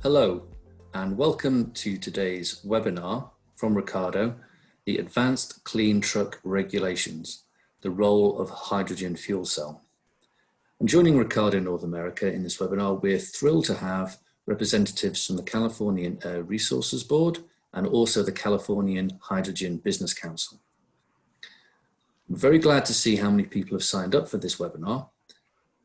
Hello, and welcome to today's webinar from Ricardo, the Advanced Clean Truck Regulations, the Role of Hydrogen Fuel Cell. And joining Ricardo North America in this webinar, we're thrilled to have representatives from the Californian Air Resources Board and also the Californian Hydrogen Business Council. I'm very glad to see how many people have signed up for this webinar,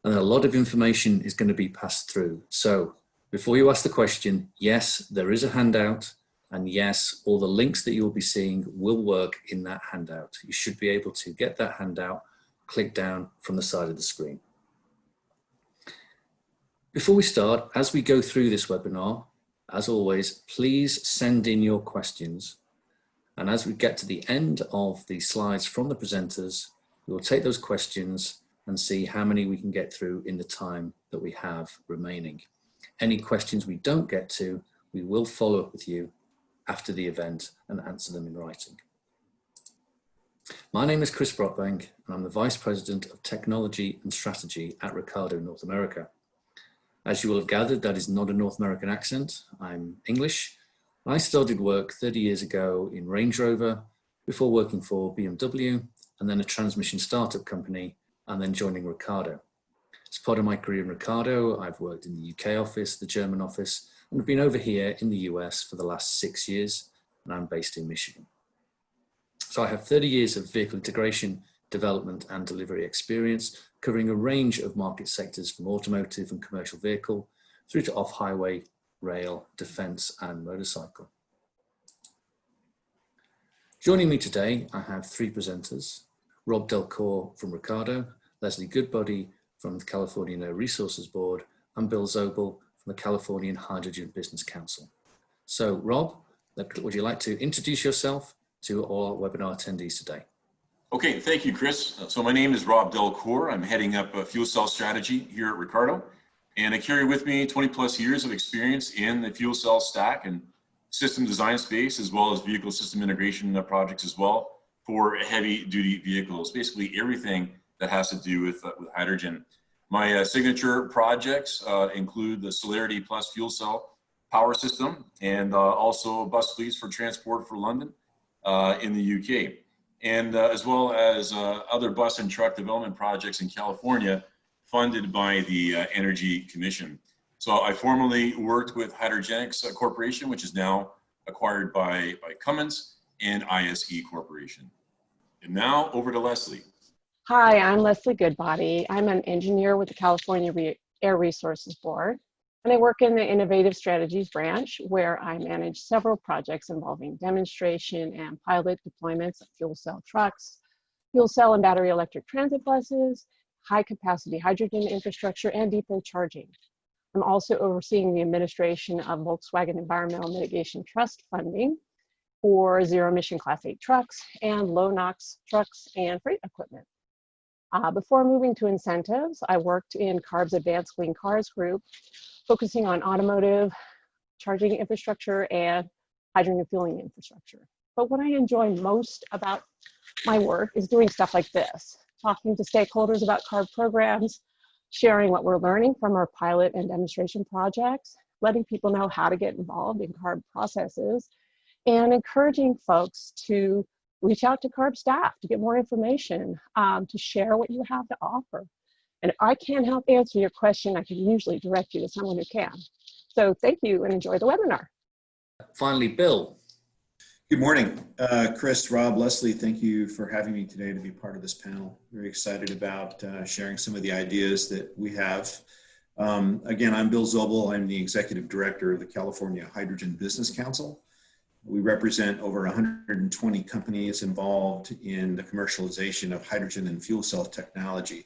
and a lot of information is going to be passed through. So before you ask the question, yes, there is a handout, and yes, all the links that you'll be seeing will work in that handout. You should be able to get that handout, click down from the side of the screen. Before we start, as we go through this webinar, as always, please send in your questions. And as we get to the end of the slides from the presenters, we'll take those questions and see how many we can get through in the time that we have remaining. Any questions we don't get to, we will follow up with you after the event and answer them in writing. My name is Chris Brockbank, and I'm the Vice President of Technology and Strategy at Ricardo North America. As you will have gathered, that is not a North American accent. I'm English. I started work 30 years ago in Range Rover before working for BMW and then a transmission startup company and then joining Ricardo. As part of my career in Ricardo, I've worked in the UK office, the German office, and I've been over here in the US for the last 6 years, and I'm based in Michigan. So I have 30 years of vehicle integration, development and delivery experience, covering a range of market sectors from automotive and commercial vehicle through to off-highway, rail, defense and motorcycle. Joining me today, I have three presenters: Rob Delcourt from Ricardo, Leslie Goodbody from the Californian Air Resources Board, and Bill Zobel from the Californian Hydrogen Business Council. So Rob, would you like to introduce yourself to all webinar attendees today? Okay, thank you, Chris. So my name is Rob Delcourt. I'm heading up a fuel cell strategy here at Ricardo, and I carry with me 20 plus years of experience in the fuel cell stack and system design space, as well as vehicle system integration projects as well for heavy duty vehicles, basically everything that has to do with hydrogen. My signature projects include the Celerity Plus fuel cell power system and also bus fleets for transport for London in the UK. And as well as other bus and truck development projects in California funded by the Energy Commission. So I formerly worked with Hydrogenics Corporation, which is now acquired by Cummins, and ISE Corporation. And now over to Leslie. Hi, I'm Leslie Goodbody. I'm an engineer with the California Air Resources Board, and I work in the Innovative Strategies branch, where I manage several projects involving demonstration and pilot deployments of fuel cell trucks, fuel cell and battery electric transit buses, high capacity hydrogen infrastructure, and depot charging. I'm also overseeing the administration of Volkswagen Environmental Mitigation Trust funding for zero emission Class 8 trucks and low NOx trucks and freight equipment. Before moving to incentives, I worked in CARB's Advanced Clean Cars group, focusing on automotive charging infrastructure and hydrogen fueling infrastructure. But what I enjoy most about my work is doing stuff like this, talking to stakeholders about CARB programs, sharing what we're learning from our pilot and demonstration projects, letting people know how to get involved in CARB processes, and encouraging folks to reach out to CARB staff to get more information, to share what you have to offer. And if I can't help answer your question, I can usually direct you to someone who can. So thank you and enjoy the webinar. Finally, Bill. Good morning, Chris, Rob, Leslie, thank you for having me today to be part of this panel. Very excited about sharing some of the ideas that we have. Again, I'm Bill Zobel. I'm the Executive Director of the California Hydrogen Business Council. We represent over 120 companies involved in the commercialization of hydrogen and fuel cell technology.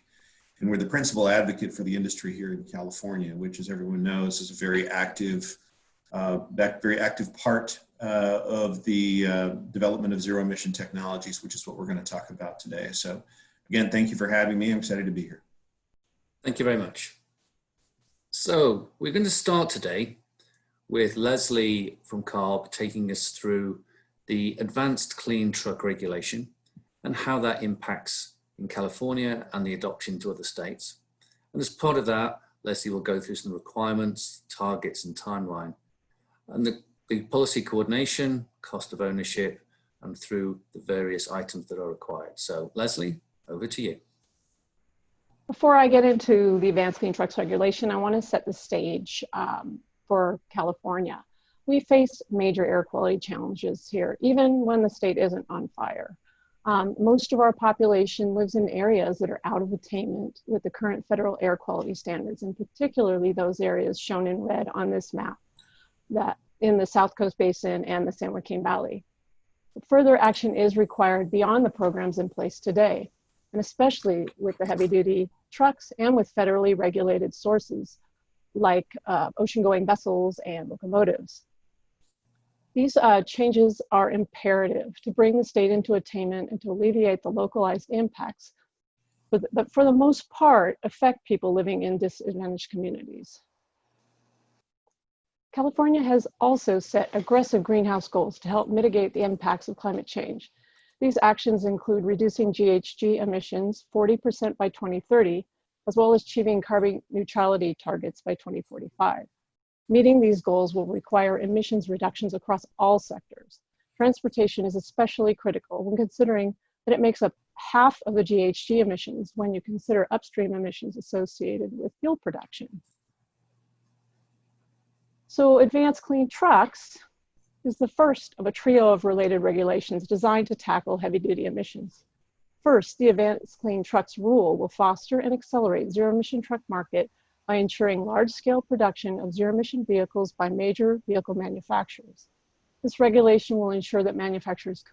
And we're the principal advocate for the industry here in California, which, as everyone knows, is a very active part of the development of zero emission technologies, which is what we're going to talk about today. So again, thank you for having me. I'm excited to be here. Thank you very much. So we're going to start today with Leslie from CARB taking us through the Advanced Clean Truck Regulation and how that impacts in California and the adoption to other states. And as part of that, Leslie will go through some requirements, targets and timeline and the policy coordination, cost of ownership, and through the various items that are required. So Leslie, over to you. Before I get into the Advanced Clean Trucks regulation, I want to set the stage for California. We face major air quality challenges here, even when the state isn't on fire. Most of our population lives in areas that are out of attainment with the current federal air quality standards, and particularly those areas shown in red on this map, that in the South Coast Basin and the San Joaquin Valley. Further action is required beyond the programs in place today, and especially with the heavy duty trucks and with federally regulated sources like ocean-going vessels and locomotives. These changes are imperative to bring the state into attainment and to alleviate the localized impacts, but for the most part, affect people living in disadvantaged communities. California has also set aggressive greenhouse goals to help mitigate the impacts of climate change. These actions include reducing GHG emissions 40% by 2030, as well as achieving carbon neutrality targets by 2045. Meeting these goals will require emissions reductions across all sectors. Transportation is especially critical when considering that it makes up half of the GHG emissions when you consider upstream emissions associated with fuel production. So Advanced Clean Trucks is the first of a trio of related regulations designed to tackle heavy-duty emissions. First, the Advanced Clean Trucks rule will foster and accelerate zero-emission truck market by ensuring large-scale production of zero-emission vehicles by major vehicle manufacturers. This regulation will ensure that manufacturers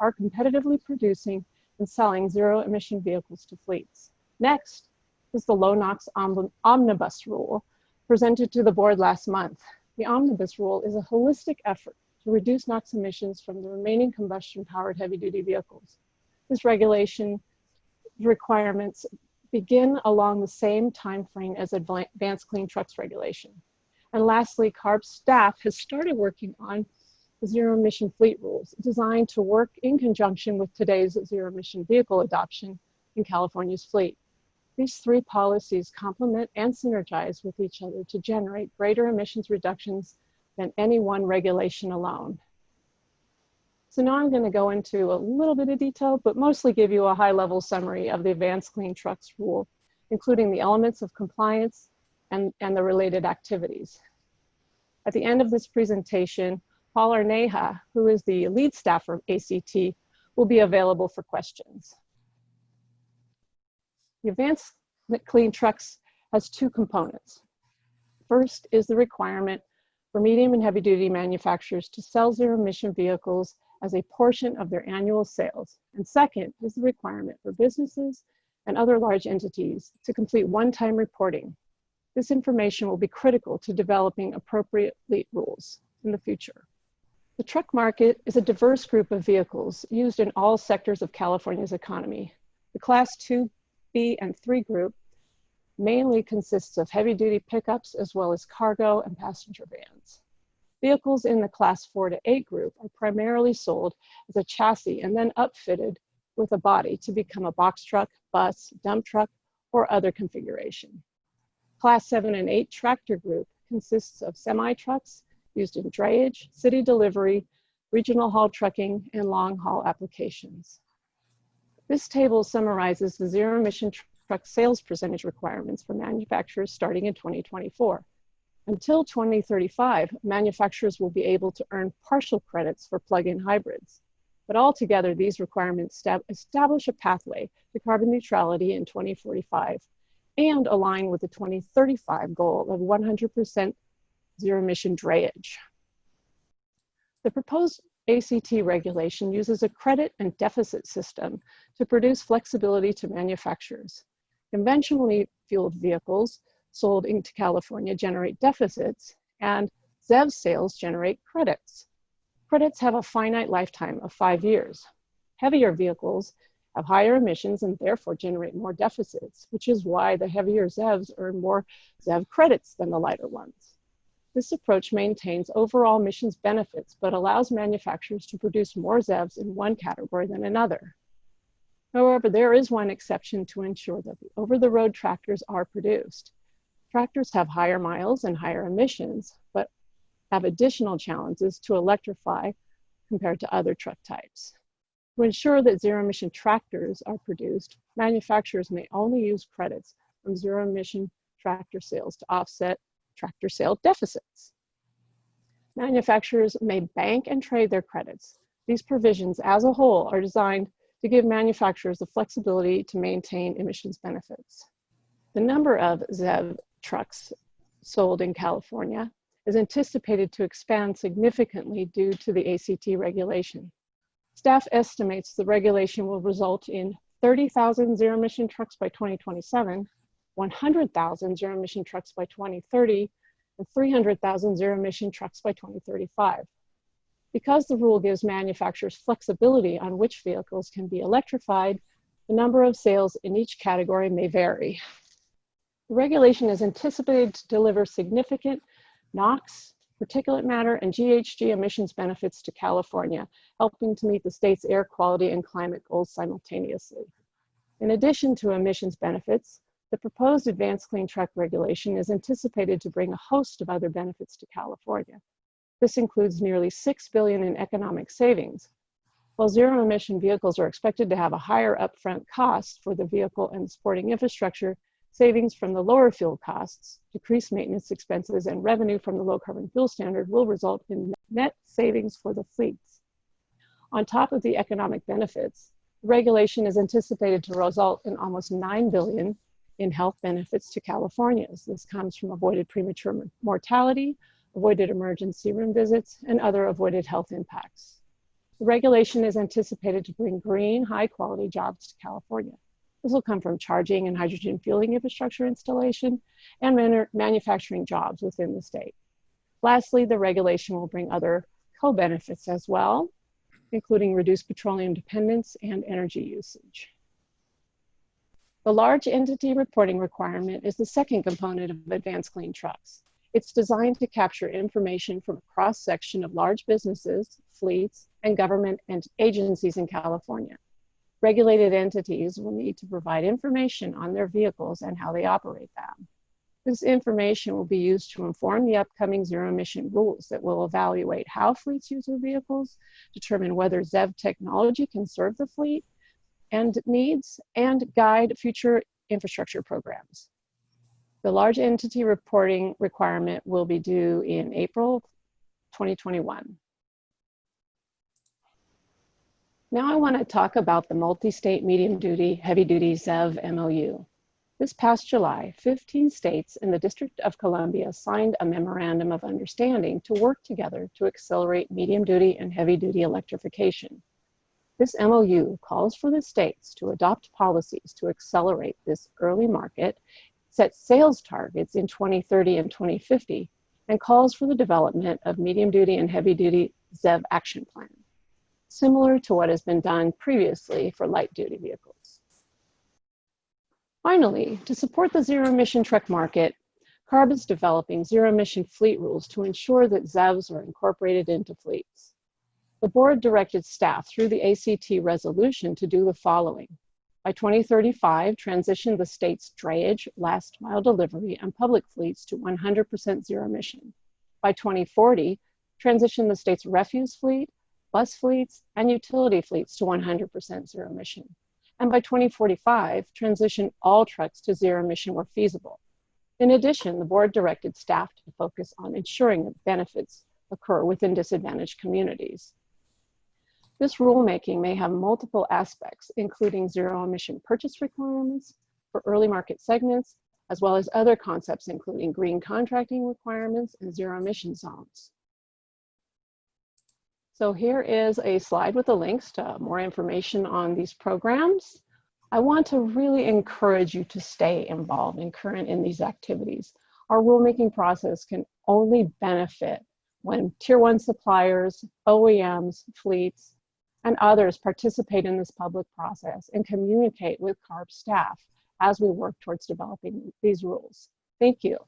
are competitively producing and selling zero-emission vehicles to fleets. Next is the Low NOx Omnibus Rule, presented to the board last month. The Omnibus Rule is a holistic effort to reduce NOx emissions from the remaining combustion-powered heavy-duty vehicles. This regulation requirements begin along the same time frame as Advanced Clean Trucks regulation. And lastly, CARB staff has started working on the zero-emission fleet rules designed to work in conjunction with today's zero-emission vehicle adoption in California's fleet. These three policies complement and synergize with each other to generate greater emissions reductions than any one regulation alone. So now I'm going to go into a little bit of detail, but mostly give you a high-level summary of the Advanced Clean Trucks rule, including the elements of compliance and the related activities. At the end of this presentation, Paul Arneja, who is the lead staffer of ACT, will be available for questions. The Advanced Clean Trucks has two components. First is the requirement for medium and heavy-duty manufacturers to sell zero-emission vehicles as a portion of their annual sales. And second is the requirement for businesses and other large entities to complete one-time reporting. This information will be critical to developing appropriate fleet rules in the future. The truck market is a diverse group of vehicles used in all sectors of California's economy. The Class 2B and 3 group mainly consists of heavy-duty pickups as well as cargo and passenger vans. Vehicles in the Class 4 to 8 group are primarily sold as a chassis and then upfitted with a body to become a box truck, bus, dump truck, or other configuration. Class 7 and 8 tractor group consists of semi-trucks used in drayage, city delivery, regional haul trucking, and long haul applications. This table summarizes the zero-emission truck sales percentage requirements for manufacturers starting in 2024. Until 2035, manufacturers will be able to earn partial credits for plug-in hybrids. But altogether, these requirements establish a pathway to carbon neutrality in 2045 and align with the 2035 goal of 100% zero-emission drayage. The proposed ACT regulation uses a credit and deficit system to produce flexibility to manufacturers. Conventionally fueled vehicles sold into California generate deficits, and ZEV sales generate credits. Credits have a finite lifetime of 5 years. Heavier vehicles have higher emissions and therefore generate more deficits, which is why the heavier ZEVs earn more ZEV credits than the lighter ones. This approach maintains overall emissions benefits, but allows manufacturers to produce more ZEVs in one category than another. However, there is one exception to ensure that the over-the-road tractors are produced. Tractors have higher miles and higher emissions, but have additional challenges to electrify compared to other truck types. To ensure that zero-emission tractors are produced, manufacturers may only use credits from zero-emission tractor sales to offset tractor sale deficits. Manufacturers may bank and trade their credits. These provisions as a whole are designed to give manufacturers the flexibility to maintain emissions benefits. The number of ZEV trucks sold in California is anticipated to expand significantly due to the ACT regulation. Staff estimates the regulation will result in 30,000 zero-emission trucks by 2027, 100,000 zero-emission trucks by 2030, and 300,000 zero-emission trucks by 2035. Because the rule gives manufacturers flexibility on which vehicles can be electrified, the number of sales in each category may vary. The regulation is anticipated to deliver significant NOx, particulate matter, and GHG emissions benefits to California, helping to meet the state's air quality and climate goals simultaneously. In addition to emissions benefits, the proposed Advanced Clean Truck regulation is anticipated to bring a host of other benefits to California. This includes nearly $6 billion in economic savings. While zero-emission vehicles are expected to have a higher upfront cost for the vehicle and supporting infrastructure, savings from the lower fuel costs, decreased maintenance expenses, and revenue from the low carbon fuel standard will result in net savings for the fleets. On top of the economic benefits, the regulation is anticipated to result in almost $9 billion in health benefits to Californians. This comes from avoided premature mortality, avoided emergency room visits, and other avoided health impacts. The regulation is anticipated to bring green, high-quality jobs to California. This will come from charging and hydrogen fueling infrastructure installation and manufacturing jobs within the state. Lastly, the regulation will bring other co-benefits as well, including reduced petroleum dependence and energy usage. The large entity reporting requirement is the second component of Advanced Clean Trucks. It's designed to capture information from a cross-section of large businesses, fleets, and government and agencies in California. Regulated entities will need to provide information on their vehicles and how they operate them. This information will be used to inform the upcoming zero-emission rules that will evaluate how fleets use their vehicles, determine whether ZEV technology can serve the fleet and needs, and guide future infrastructure programs. The large entity reporting requirement will be due in April 2021. Now I want to talk about the multi-state medium-duty, heavy-duty ZEV MOU. This past July, 15 states and the District of Columbia signed a memorandum of understanding to work together to accelerate medium-duty and heavy-duty electrification. This MOU calls for the states to adopt policies to accelerate this early market, set sales targets in 2030 and 2050, and calls for the development of medium-duty and heavy-duty ZEV action plans, similar to what has been done previously for light-duty vehicles. Finally, to support the zero-emission truck market, CARB is developing zero-emission fleet rules to ensure that ZEVs are incorporated into fleets. The board directed staff through the ACT resolution to do the following. By 2035, transition the state's drayage, last mile delivery, and public fleets to 100% zero emission. By 2040, transition the state's refuse fleet, bus fleets, and utility fleets to 100% zero emission. And by 2045, transition all trucks to zero emission where feasible. In addition, the board directed staff to focus on ensuring that benefits occur within disadvantaged communities. This rulemaking may have multiple aspects, including zero emission purchase requirements for early market segments, as well as other concepts, including green contracting requirements and zero emission zones. So here is a slide with the links to more information on these programs. I want to really encourage you to stay involved and current in these activities. Our rulemaking process can only benefit when Tier 1 suppliers, OEMs, fleets, and others participate in this public process and communicate with CARB staff as we work towards developing these rules. Thank you.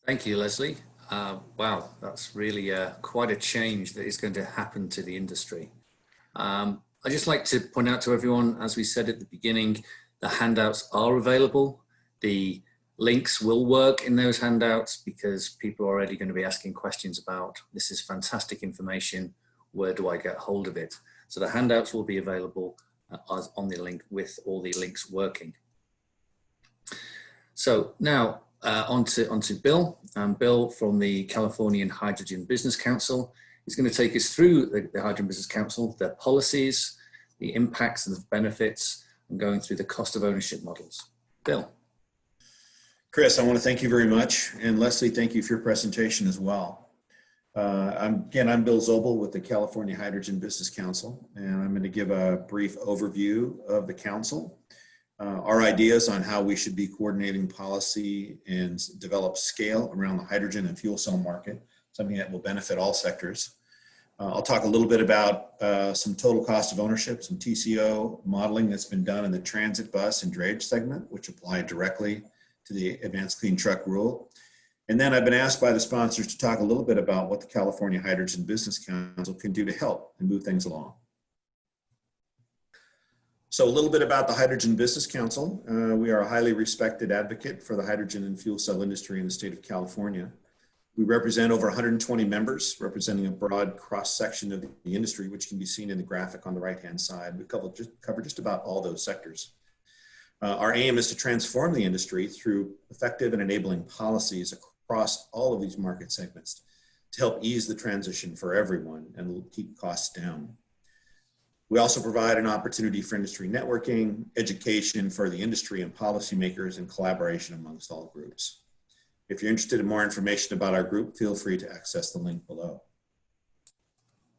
Thank you, Leslie. Wow, that's really quite a change that is going to happen to the industry. I'd just like to point out to everyone, as we said at the beginning, the handouts are available. The Links will work in those handouts because people are already going to be asking questions about, this is fantastic information, where do I get hold of it? So the handouts will be available on the link with all the links working. So now onto Bill. Bill from the Californian Hydrogen Business Council is going to take us through the Hydrogen Business Council, their policies, the impacts and the benefits, and going through the cost of ownership models. Bill. Chris, I want to thank you very much. And Leslie, thank you for your presentation as well. I'm Bill Zobel with the California Hydrogen Business Council, and I'm going to give a brief overview of the council, our ideas on how we should be coordinating policy and develop scale around the hydrogen and fuel cell market, something that will benefit all sectors. I'll talk a little bit about some total cost of ownership, some TCO modeling that's been done in the transit bus and drayage segment, which apply directly to the Advanced Clean Truck Rule. And then I've been asked by the sponsors to talk a little bit about what the California Hydrogen Business Council can do to help and move things along. So a little bit about the Hydrogen Business Council. We are a highly respected advocate for the hydrogen and fuel cell industry in the state of California. We represent over 120 members, representing a broad cross-section of the industry, which can be seen in the graphic on the right-hand side. We cover just about all those sectors. Our aim is to transform the industry through effective and enabling policies across all of these market segments to help ease the transition for everyone and keep costs down. We also provide an opportunity for industry networking, education for the industry and policymakers, and collaboration amongst all groups. If you're interested in more information about our group, feel free to access the link below.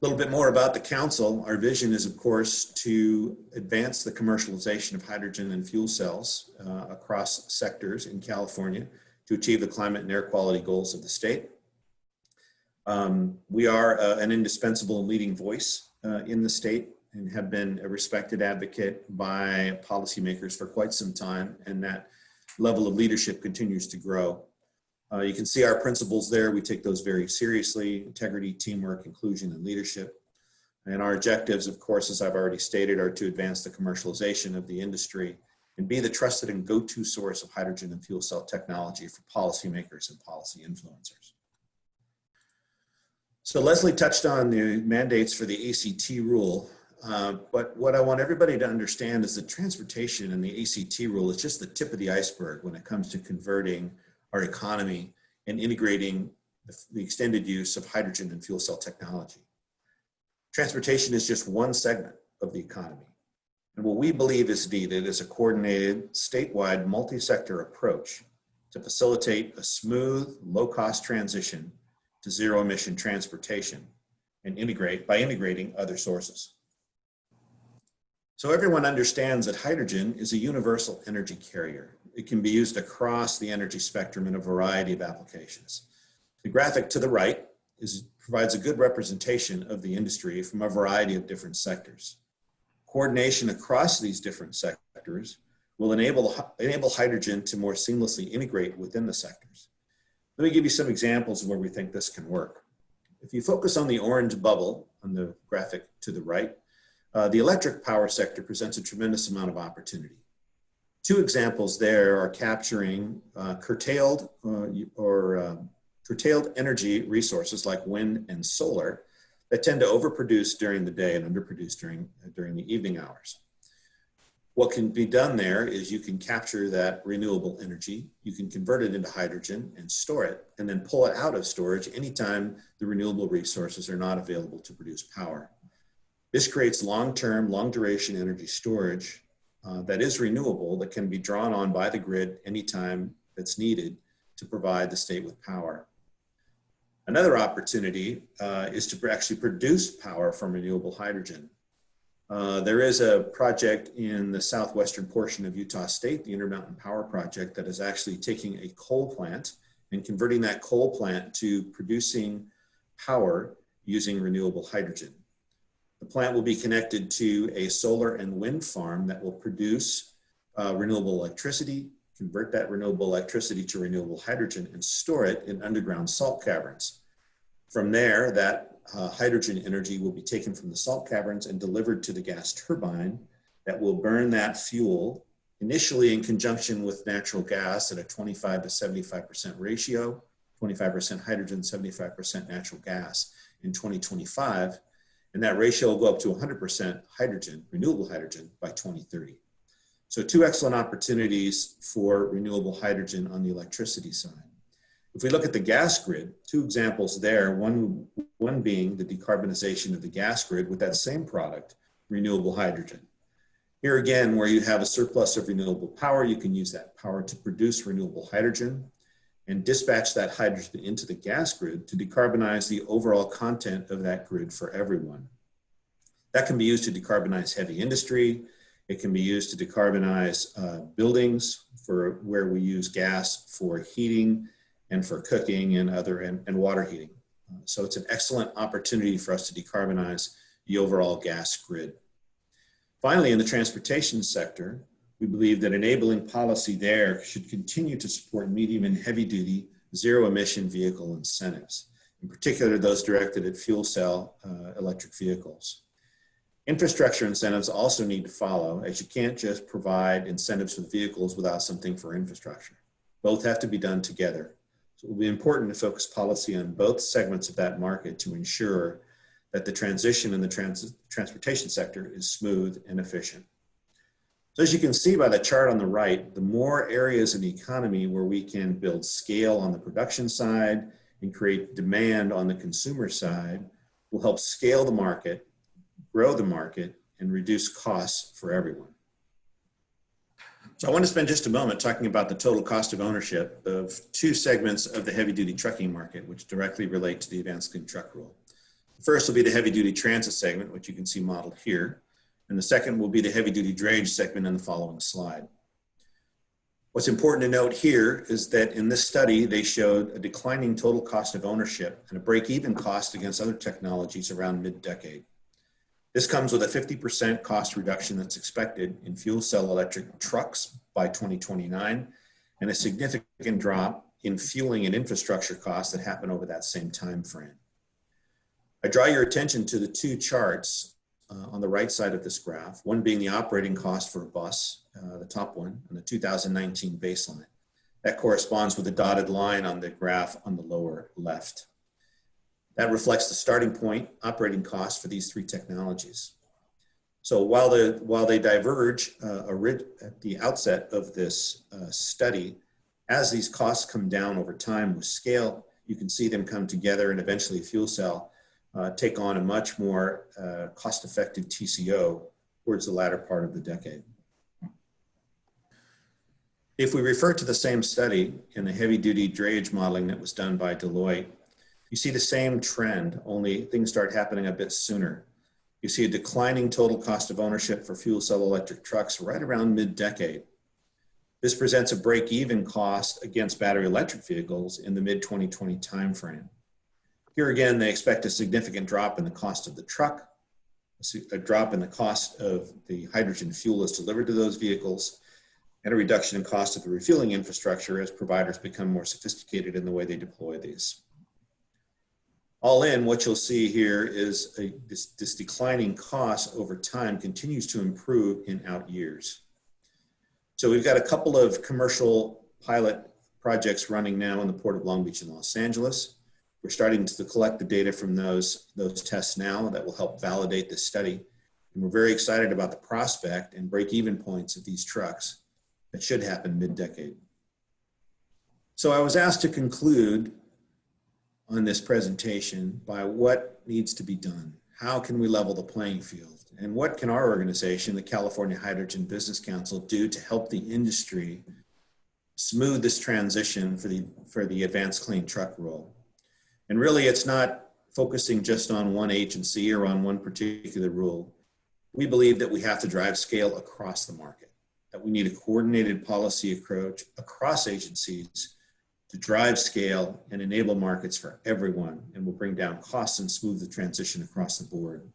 A little bit more about the council. Our vision is, of course, to advance the commercialization of hydrogen and fuel cells across sectors in California to achieve the climate and air quality goals of the state. We are an indispensable and leading voice in the state and have been a respected advocate by policymakers for quite some time, and that level of leadership continues to grow. You can see our principles there. We take those very seriously: integrity, teamwork, inclusion, and leadership. And our objectives, of course, as I've already stated, are to advance the commercialization of the industry and be the trusted and go-to source of hydrogen and fuel cell technology for policymakers and policy influencers. So Leslie touched on the mandates for the ACT rule, but what I want everybody to understand is that transportation and the ACT rule is just the tip of the iceberg when it comes to converting our economy and integrating the extended use of hydrogen and fuel cell technology. Transportation is just one segment of the economy. And what we believe is needed is a coordinated, statewide, multi-sector approach to facilitate a smooth, low-cost transition to zero-emission transportation and integrating other sources. So everyone understands that hydrogen is a universal energy carrier. It can be used across the energy spectrum in a variety of applications. The graphic to the right provides a good representation of the industry from a variety of different sectors. Coordination across these different sectors will enable hydrogen to more seamlessly integrate within the sectors. Let me give you some examples of where we think this can work. If you focus on the orange bubble on the graphic to the right, the electric power sector presents a tremendous amount of opportunity. Two examples there are capturing curtailed energy resources like wind and solar that tend to overproduce during the day and underproduce during the evening hours. What can be done there is you can capture that renewable energy, you can convert it into hydrogen and store it, and then pull it out of storage anytime the renewable resources are not available to produce power. This creates long-term, long-duration energy storage that is renewable, that can be drawn on by the grid anytime that's needed to provide the state with power. Another opportunity is to actually produce power from renewable hydrogen. There is a project in the southwestern portion of Utah State, the Intermountain Power Project, that is actually taking a coal plant and converting that coal plant to producing power using renewable hydrogen. The plant will be connected to a solar and wind farm that will produce renewable electricity, convert that renewable electricity to renewable hydrogen, and store it in underground salt caverns. From there, that hydrogen energy will be taken from the salt caverns and delivered to the gas turbine that will burn that fuel initially in conjunction with natural gas at a 25 to 75% ratio, 25% hydrogen, 75% natural gas in 2025. And that ratio will go up to 100% hydrogen, renewable hydrogen, by 2030. So two excellent opportunities for renewable hydrogen on the electricity side. If we look at the gas grid, two examples there, one being the decarbonization of the gas grid with that same product, renewable hydrogen. Here again, where you have a surplus of renewable power, you can use that power to produce renewable hydrogen and dispatch that hydrogen into the gas grid to decarbonize the overall content of that grid for everyone. That can be used to decarbonize heavy industry. It can be used to decarbonize buildings for where we use gas for heating and for cooking and and water heating. So it's an excellent opportunity for us to decarbonize the overall gas grid. Finally, in the transportation sector, we believe that enabling policy there should continue to support medium and heavy duty zero emission vehicle incentives, in particular those directed at fuel cell electric vehicles. Infrastructure incentives also need to follow, as you can't just provide incentives for the vehicles without something for infrastructure. Both have to be done together. So it will be important to focus policy on both segments of that market to ensure that the transition in the transportation sector is smooth and efficient. So as you can see by the chart on the right, the more areas in the economy where we can build scale on the production side and create demand on the consumer side will help scale the market, grow the market, and reduce costs for everyone. So I want to spend just a moment talking about the total cost of ownership of two segments of the heavy-duty trucking market, which directly relate to the Advanced Clean Truck Rule. The first will be the heavy-duty transit segment, which you can see modeled here, and the second will be the heavy-duty drayage segment in the following slide. What's important to note here is that in this study, they showed a declining total cost of ownership and a break-even cost against other technologies around mid-decade. This comes with a 50% cost reduction that's expected in fuel cell electric trucks by 2029 and a significant drop in fueling and infrastructure costs that happen over that same time frame. I draw your attention to the two charts on the right side of this graph, one being the operating cost for a bus, the top one, and the 2019 baseline. That corresponds with the dotted line on the graph on the lower left. That reflects the starting point operating costs for these three technologies. So while they diverge at the outset of this study, as these costs come down over time with scale, you can see them come together and eventually fuel cell take on a much more cost-effective TCO towards the latter part of the decade. If we refer to the same study in the heavy-duty drayage modeling that was done by Deloitte, you see the same trend, only things start happening a bit sooner. You see a declining total cost of ownership for fuel cell electric trucks right around mid-decade. This presents a break-even cost against battery electric vehicles in the mid-2020 timeframe. Here again, they expect a significant drop in the cost of the truck, a drop in the cost of the hydrogen fuel that's delivered to those vehicles, and a reduction in cost of the refueling infrastructure as providers become more sophisticated in the way they deploy these. All in, what you'll see here is this declining cost over time continues to improve in out years. So we've got a couple of commercial pilot projects running now in the Port of Long Beach and Los Angeles. We're starting to collect the data from those tests now that will help validate this study. And we're very excited about the prospect and break-even points of these trucks that should happen mid-decade. So I was asked to conclude on this presentation by what needs to be done. How can we level the playing field? And what can our organization, the California Hydrogen Business Council, do to help the industry smooth this transition for the Advanced Clean Truck Rule? And really, it's not focusing just on one agency or on one particular rule. We believe that we have to drive scale across the market, that we need a coordinated policy approach across agencies to drive scale and enable markets for everyone, and will bring down costs and smooth the transition across the board.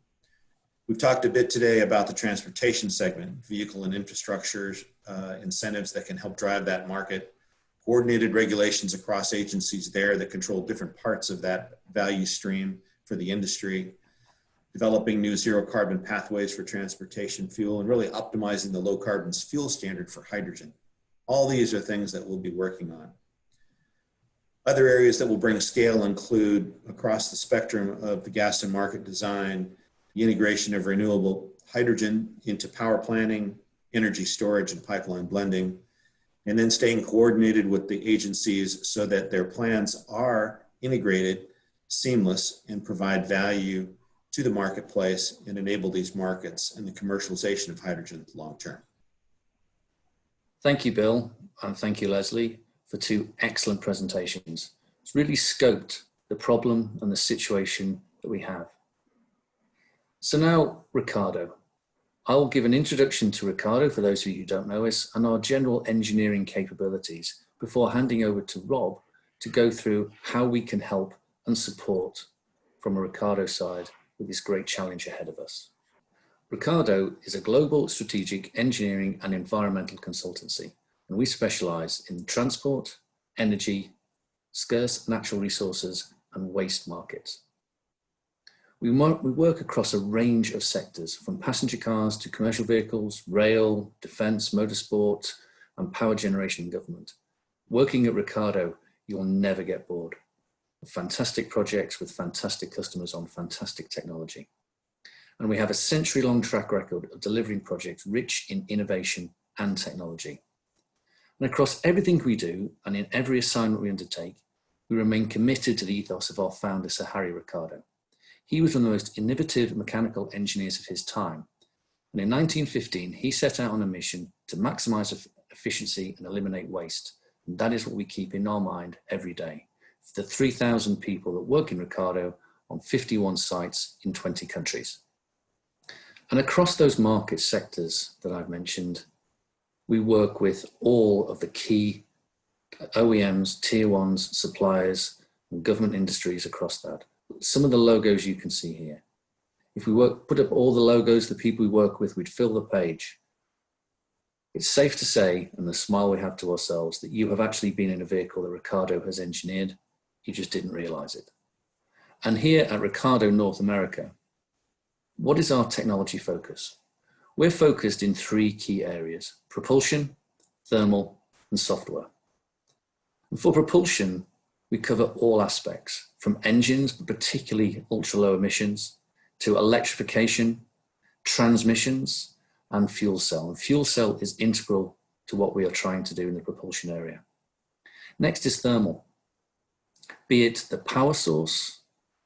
We've talked a bit today about the transportation segment, vehicle and infrastructure incentives that can help drive that market, coordinated regulations across agencies there that control different parts of that value stream for the industry, developing new zero carbon pathways for transportation fuel, and really optimizing the low carbon fuel standard for hydrogen. All these are things that we'll be working on. Other areas that will bring scale include across the spectrum of the gas and market design, the integration of renewable hydrogen into power planning, energy storage and pipeline blending, and then staying coordinated with the agencies so that their plans are integrated, seamless, and provide value to the marketplace and enable these markets and the commercialization of hydrogen long term. Thank you, Bill, and thank you, Leslie, for two excellent presentations. It's really scoped the problem and the situation that we have. So now, Ricardo. I'll give an introduction to Ricardo for those of you who don't know us and our general engineering capabilities before handing over to Rob to go through how we can help and support from a Ricardo side with this great challenge ahead of us. Ricardo is a global strategic engineering and environmental consultancy, and we specialize in transport, energy, scarce natural resources, and waste markets. We work across a range of sectors, from passenger cars to commercial vehicles, rail, defense, motorsport, and power generation and government. Working at Ricardo, you'll never get bored. Fantastic projects with fantastic customers on fantastic technology. And we have a century-long track record of delivering projects rich in innovation and technology. And across everything we do, and in every assignment we undertake, we remain committed to the ethos of our founder, Sir Harry Ricardo. He was one of the most innovative mechanical engineers of his time. And in 1915, he set out on a mission to maximize efficiency and eliminate waste. And that is what we keep in our mind every day. The 3,000 people that work in Ricardo on 51 sites in 20 countries. And across those market sectors that I've mentioned, we work with all of the key OEMs, tier ones, suppliers, and government industries across that. Some of the logos you can see here. If we put up all the logos, the people we work with, we'd fill the page. It's safe to say, and the smile we have to ourselves, that you have actually been in a vehicle that Ricardo has engineered. You just didn't realize it. And here at Ricardo North America, what is our technology focus? We're focused in three key areas: propulsion, thermal, and software. And for propulsion, we cover all aspects, from engines, but particularly ultra-low emissions, to electrification, transmissions, and fuel cell. And fuel cell is integral to what we are trying to do in the propulsion area. Next is thermal. Be it the power source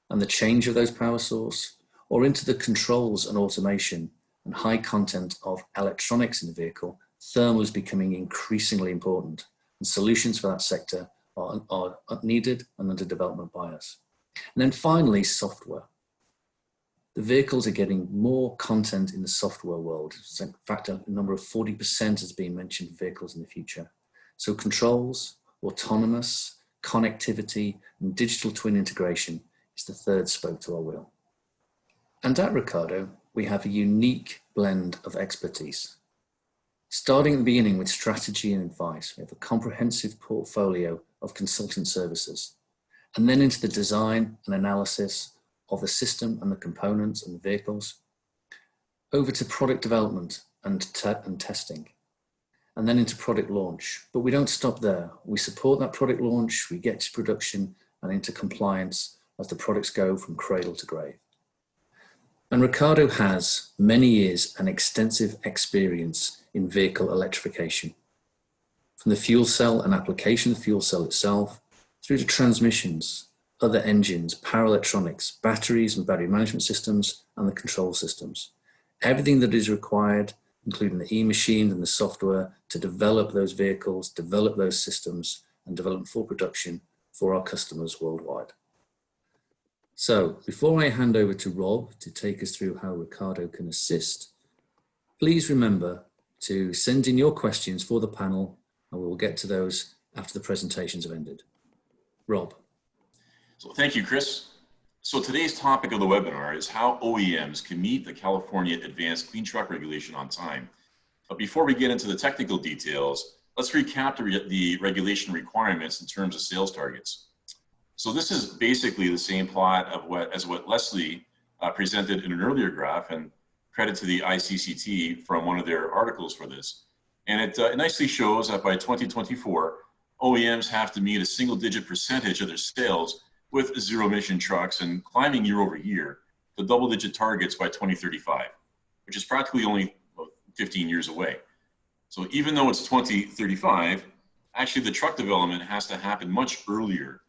and the change of those power source, or into the controls and automation and high content of electronics in the vehicle, thermal is becoming increasingly important, and solutions for that sector are needed and under development by us. And then finally, software. The vehicles are getting more content in the software world. In fact, a number of 40% has been mentioned for vehicles in the future. So controls, autonomous, connectivity, and digital twin integration is the third spoke to our wheel. And at Ricardo, we have a unique blend of expertise. Starting at the beginning with strategy and advice, we have a comprehensive portfolio of consulting services, and then into the design and analysis of the system and the components and the vehicles, over to product development and testing, and then into product launch. But we don't stop there. We support that product launch, we get to production and into compliance as the products go from cradle to grave. And Ricardo has many years and extensive experience in vehicle electrification, from the fuel cell and application of the fuel cell itself, through to transmissions, other engines, power electronics, batteries and battery management systems, and the control systems. Everything that is required, including the e-machine and the software, to develop those vehicles, develop those systems, and develop full production for our customers worldwide. So before I hand over to Rob to take us through how Ricardo can assist, please remember to send in your questions for the panel, and we will get to those after the presentations have ended. Rob. So thank you, Chris. So today's topic of the webinar is how OEMs can meet the California Advanced Clean Truck Regulation on time. But before we get into the technical details, let's recap the regulation requirements in terms of sales targets. So this is basically the same plot of what Leslie presented in an earlier graph, and credit to the ICCT from one of their articles for this. And it nicely shows that by 2024, OEMs have to meet a single-digit percentage of their sales with zero-emission trucks and climbing year over year to double-digit targets by 2035, which is practically only 15 years away. So even though it's 2035, actually the truck development has to happen much earlier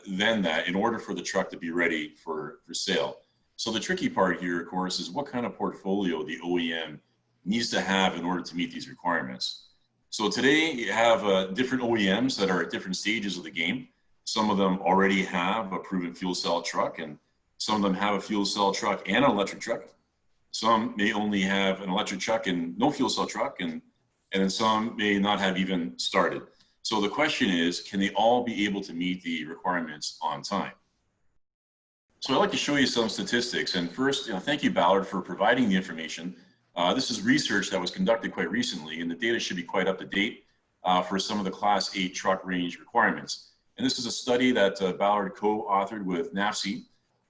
than that in order for the truck to be ready for sale. So the tricky part here, of course, is what kind of portfolio the OEM needs to have in order to meet these requirements. So today you have different OEMs that are at different stages of the game. Some of them already have a proven fuel cell truck, and some of them have a fuel cell truck and an electric truck. Some may only have an electric truck and no fuel cell truck, and then some may not have even started. So the question is, can they all be able to meet the requirements on time? So I'd like to show you some statistics. And first, thank you, Ballard, for providing the information. This is research that was conducted quite recently, and the data should be quite up to date for some of the Class 8 truck range requirements. And this is a study that Ballard co-authored with NAFC,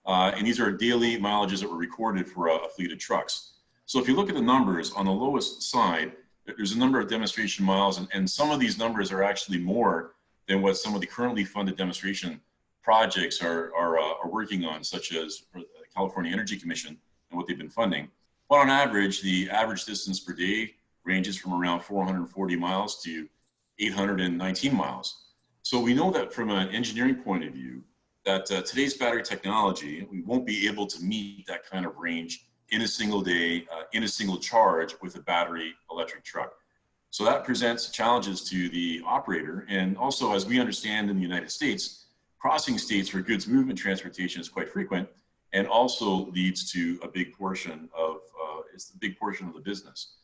and these are daily mileages that were recorded for a fleet of trucks. So if you look at the numbers on the lowest side, there's a number of demonstration miles, and some of these numbers are actually more than what some of the currently funded demonstration projects are working on, such as the California Energy Commission and what they've been funding. But on average, the average distance per day ranges from around 440 miles to 819 miles. So we know that from an engineering point of view, that today's battery technology, we won't be able to meet that kind of range in a single day, in a single charge with a battery electric truck. So that presents challenges to the operator. And also, as we understand in the United States, crossing states for goods movement transportation is quite frequent, and also leads to a big portion of, it's the big portion of the business.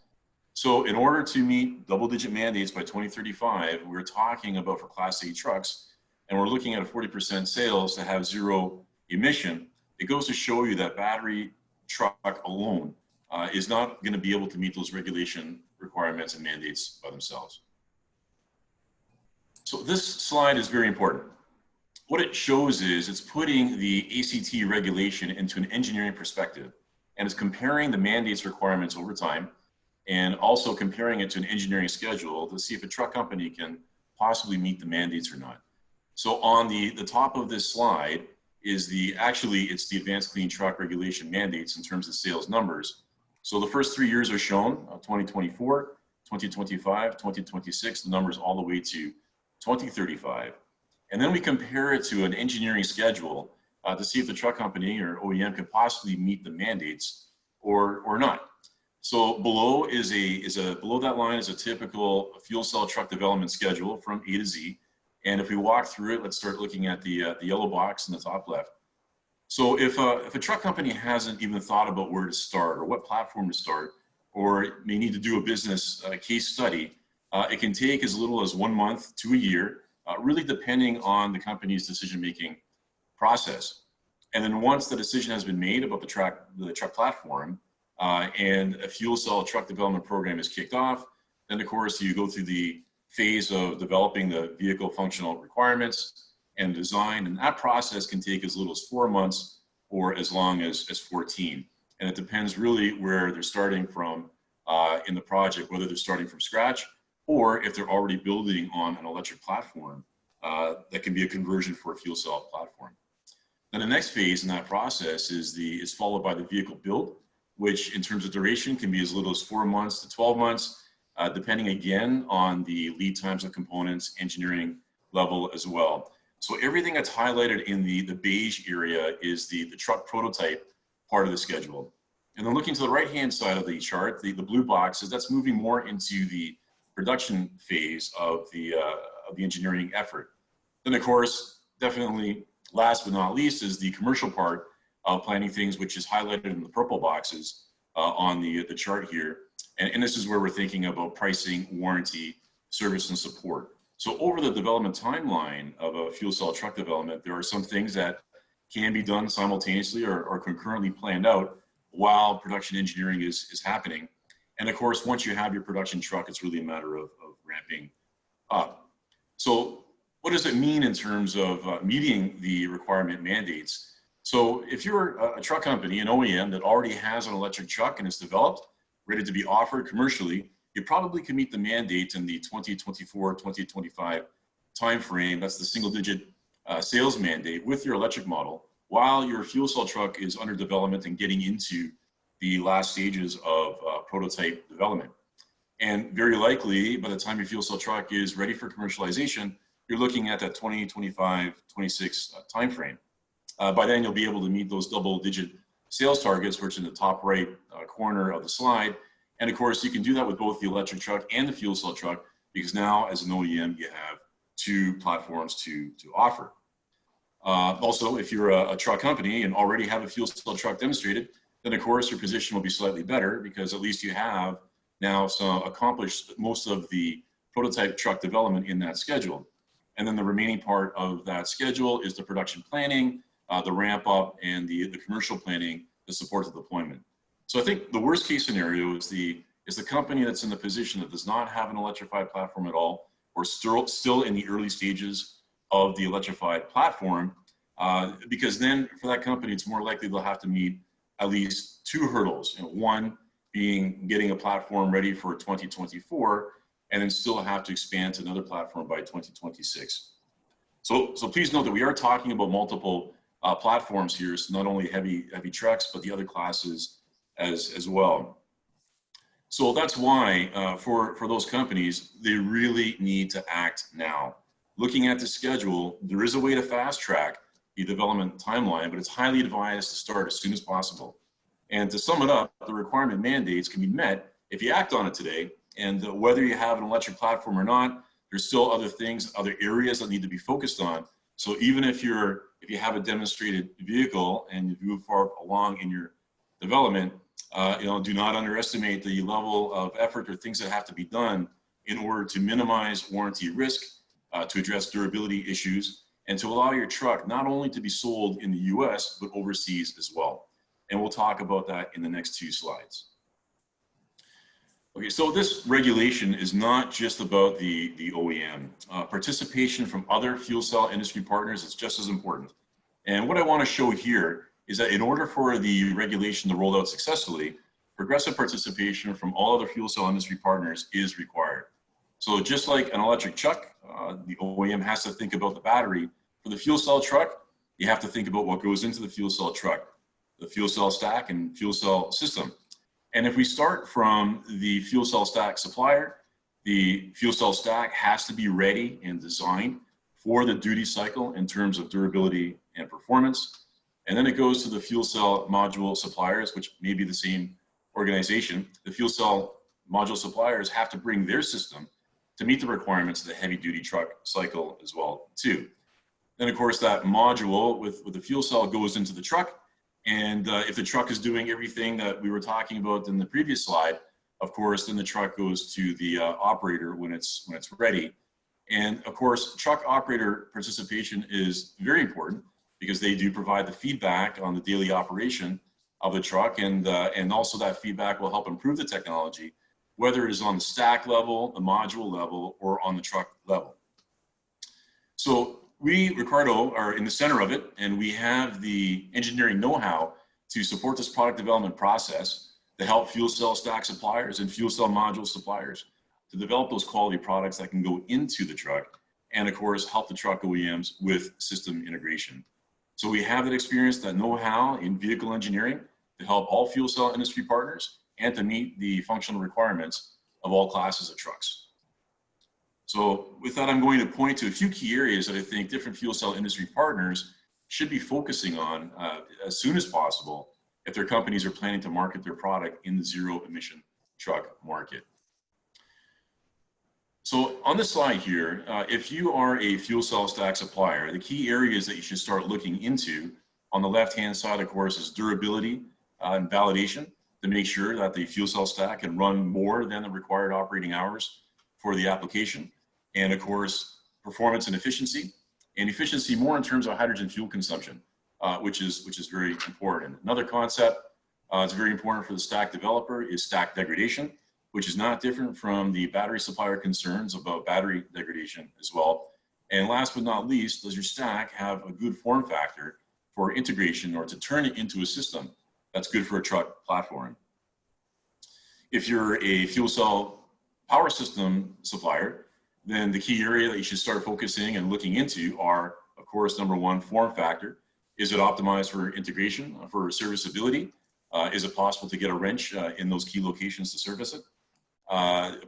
So in order to meet double-digit mandates by 2035, we're talking about for Class 8 trucks, and we're looking at a 40% sales to have zero emission. It goes to show you that battery truck alone is not going to be able to meet those regulation requirements and mandates by themselves. So this slide is very important. What it shows is it's putting the ACT regulation into an engineering perspective, and it's comparing the mandates requirements over time, and also comparing it to an engineering schedule to see if a truck company can possibly meet the mandates or not. So on the top of this slide is it's the advanced clean truck regulation mandates in terms of sales numbers. So the first 3 years are shown, 2024, 2025, 2026, the numbers all the way to 2035. And then we compare it to an engineering schedule to see if the truck company or OEM can possibly meet the mandates or not. So below below that line is a typical fuel cell truck development schedule from A to Z. And if we walk through it, let's start looking at the yellow box in the top left. So if a truck company hasn't even thought about where to start or what platform to start, or may need to do a business case study, it can take as little as 1 month to a year, really depending on the company's decision-making process. And then once the decision has been made about the truck platform, and a fuel cell truck development program is kicked off, then of course you go through the phase of developing the vehicle functional requirements and design, and that process can take as little as 4 months or as long as 14. And it depends really where they're starting from in the project, whether they're starting from scratch or if they're already building on an electric platform that can be a conversion for a fuel cell platform. Then the next phase in that process is followed by the vehicle build, which in terms of duration can be as little as 4 months to 12 months, depending again on the lead times of components, engineering level as well. So everything that's highlighted in the beige area is the truck prototype part of the schedule. And then looking to the right-hand side of the chart, the blue boxes, that's moving more into the production phase of the engineering effort. Then of course, definitely last but not least is the commercial part of planning things, which is highlighted in the purple boxes on the chart here. And this is where we're thinking about pricing, warranty, service, and support. So over the development timeline of a fuel cell truck development, there are some things that can be done simultaneously or concurrently planned out while production engineering is happening. And of course, once you have your production truck, it's really a matter of ramping up. So what does it mean in terms of meeting the requirement mandates? So if you're a truck company, an OEM that already has an electric truck and it's developed, ready to be offered commercially, you probably can meet the mandate in the 2024, 2025 timeframe. That's the single-digit sales mandate with your electric model, while your fuel cell truck is under development and getting into the last stages of prototype development. And very likely, by the time your fuel cell truck is ready for commercialization, you're looking at that 2025, 26 timeframe. By then, you'll be able to meet those double-digit sales targets, which are in the top right corner of the slide. And of course, you can do that with both the electric truck and the fuel cell truck, because now, as an OEM, you have two platforms to offer. Also, if you're a truck company and already have a fuel cell truck demonstrated, then of course your position will be slightly better, because at least you have now accomplished most of the prototype truck development in that schedule. And then the remaining part of that schedule is the production planning, the ramp up, and the commercial planning to support the deployment. So I think the worst case scenario is the company that's in the position that does not have an electrified platform at all, or still in the early stages of the electrified platform, because then for that company, it's more likely they'll have to meet at least two hurdles. One being getting a platform ready for 2024, and then still have to expand to another platform by 2026. So please note that we are talking about multiple platforms here, so not only heavy trucks, but the other classes as well. So that's why for those companies, they really need to act now. Looking at the schedule, there is a way to fast track the development timeline, but it's highly advised to start as soon as possible. And to sum it up, the requirement mandates can be met if you act on it today. And whether you have an electric platform or not, there's still other things, other areas that need to be focused on. So even if you have a demonstrated vehicle and you move far along in your development, do not underestimate the level of effort or things that have to be done in order to minimize warranty risk, to address durability issues, and to allow your truck not only to be sold in the US, but overseas as well. And we'll talk about that in the next two slides. Okay, so this regulation is not just about the OEM. Participation from other fuel cell industry partners is just as important. And what I want to show here is that in order for the regulation to roll out successfully, progressive participation from all other fuel cell industry partners is required. So just like an electric truck, the OEM has to think about the battery. For the fuel cell truck, you have to think about what goes into the fuel cell truck, the fuel cell stack and fuel cell system. And if we start from the fuel cell stack supplier, the fuel cell stack has to be ready and designed for the duty cycle in terms of durability and performance. And then it goes to the fuel cell module suppliers, which may be the same organization. The fuel cell module suppliers have to bring their system to meet the requirements of the heavy duty truck cycle as well too. Then of course that module with the fuel cell goes into the truck. And if the truck is doing everything that we were talking about in the previous slide, of course, then the truck goes to the operator when it's ready. And of course, truck operator participation is very important because they do provide the feedback on the daily operation of the truck, and also that feedback will help improve the technology, whether it is on the stack level, the module level, or on the truck level. So we, Ricardo, are in the center of it, and we have the engineering know-how to support this product development process to help fuel cell stack suppliers and fuel cell module suppliers to develop those quality products that can go into the truck, and of course, help the truck OEMs with system integration. So we have that experience, that know-how in vehicle engineering to help all fuel cell industry partners and to meet the functional requirements of all classes of trucks. So with that, I'm going to point to a few key areas that I think different fuel cell industry partners should be focusing on as soon as possible if their companies are planning to market their product in the zero emission truck market. So on this slide here, if you are a fuel cell stack supplier, the key areas that you should start looking into on the left-hand side, of course, is durability and validation to make sure that the fuel cell stack can run more than the required operating hours for the application. And of course, performance and efficiency more in terms of hydrogen fuel consumption, which is very important. Another concept that's very important for the stack developer is stack degradation, which is not different from the battery supplier concerns about battery degradation as well. And last but not least, does your stack have a good form factor for integration or to turn it into a system that's good for a truck platform. If you're a fuel cell power system supplier, then the key area that you should start focusing and looking into are, of course, number one, form factor. Is it optimized for integration, for serviceability? Is it possible to get a wrench in those key locations to service it?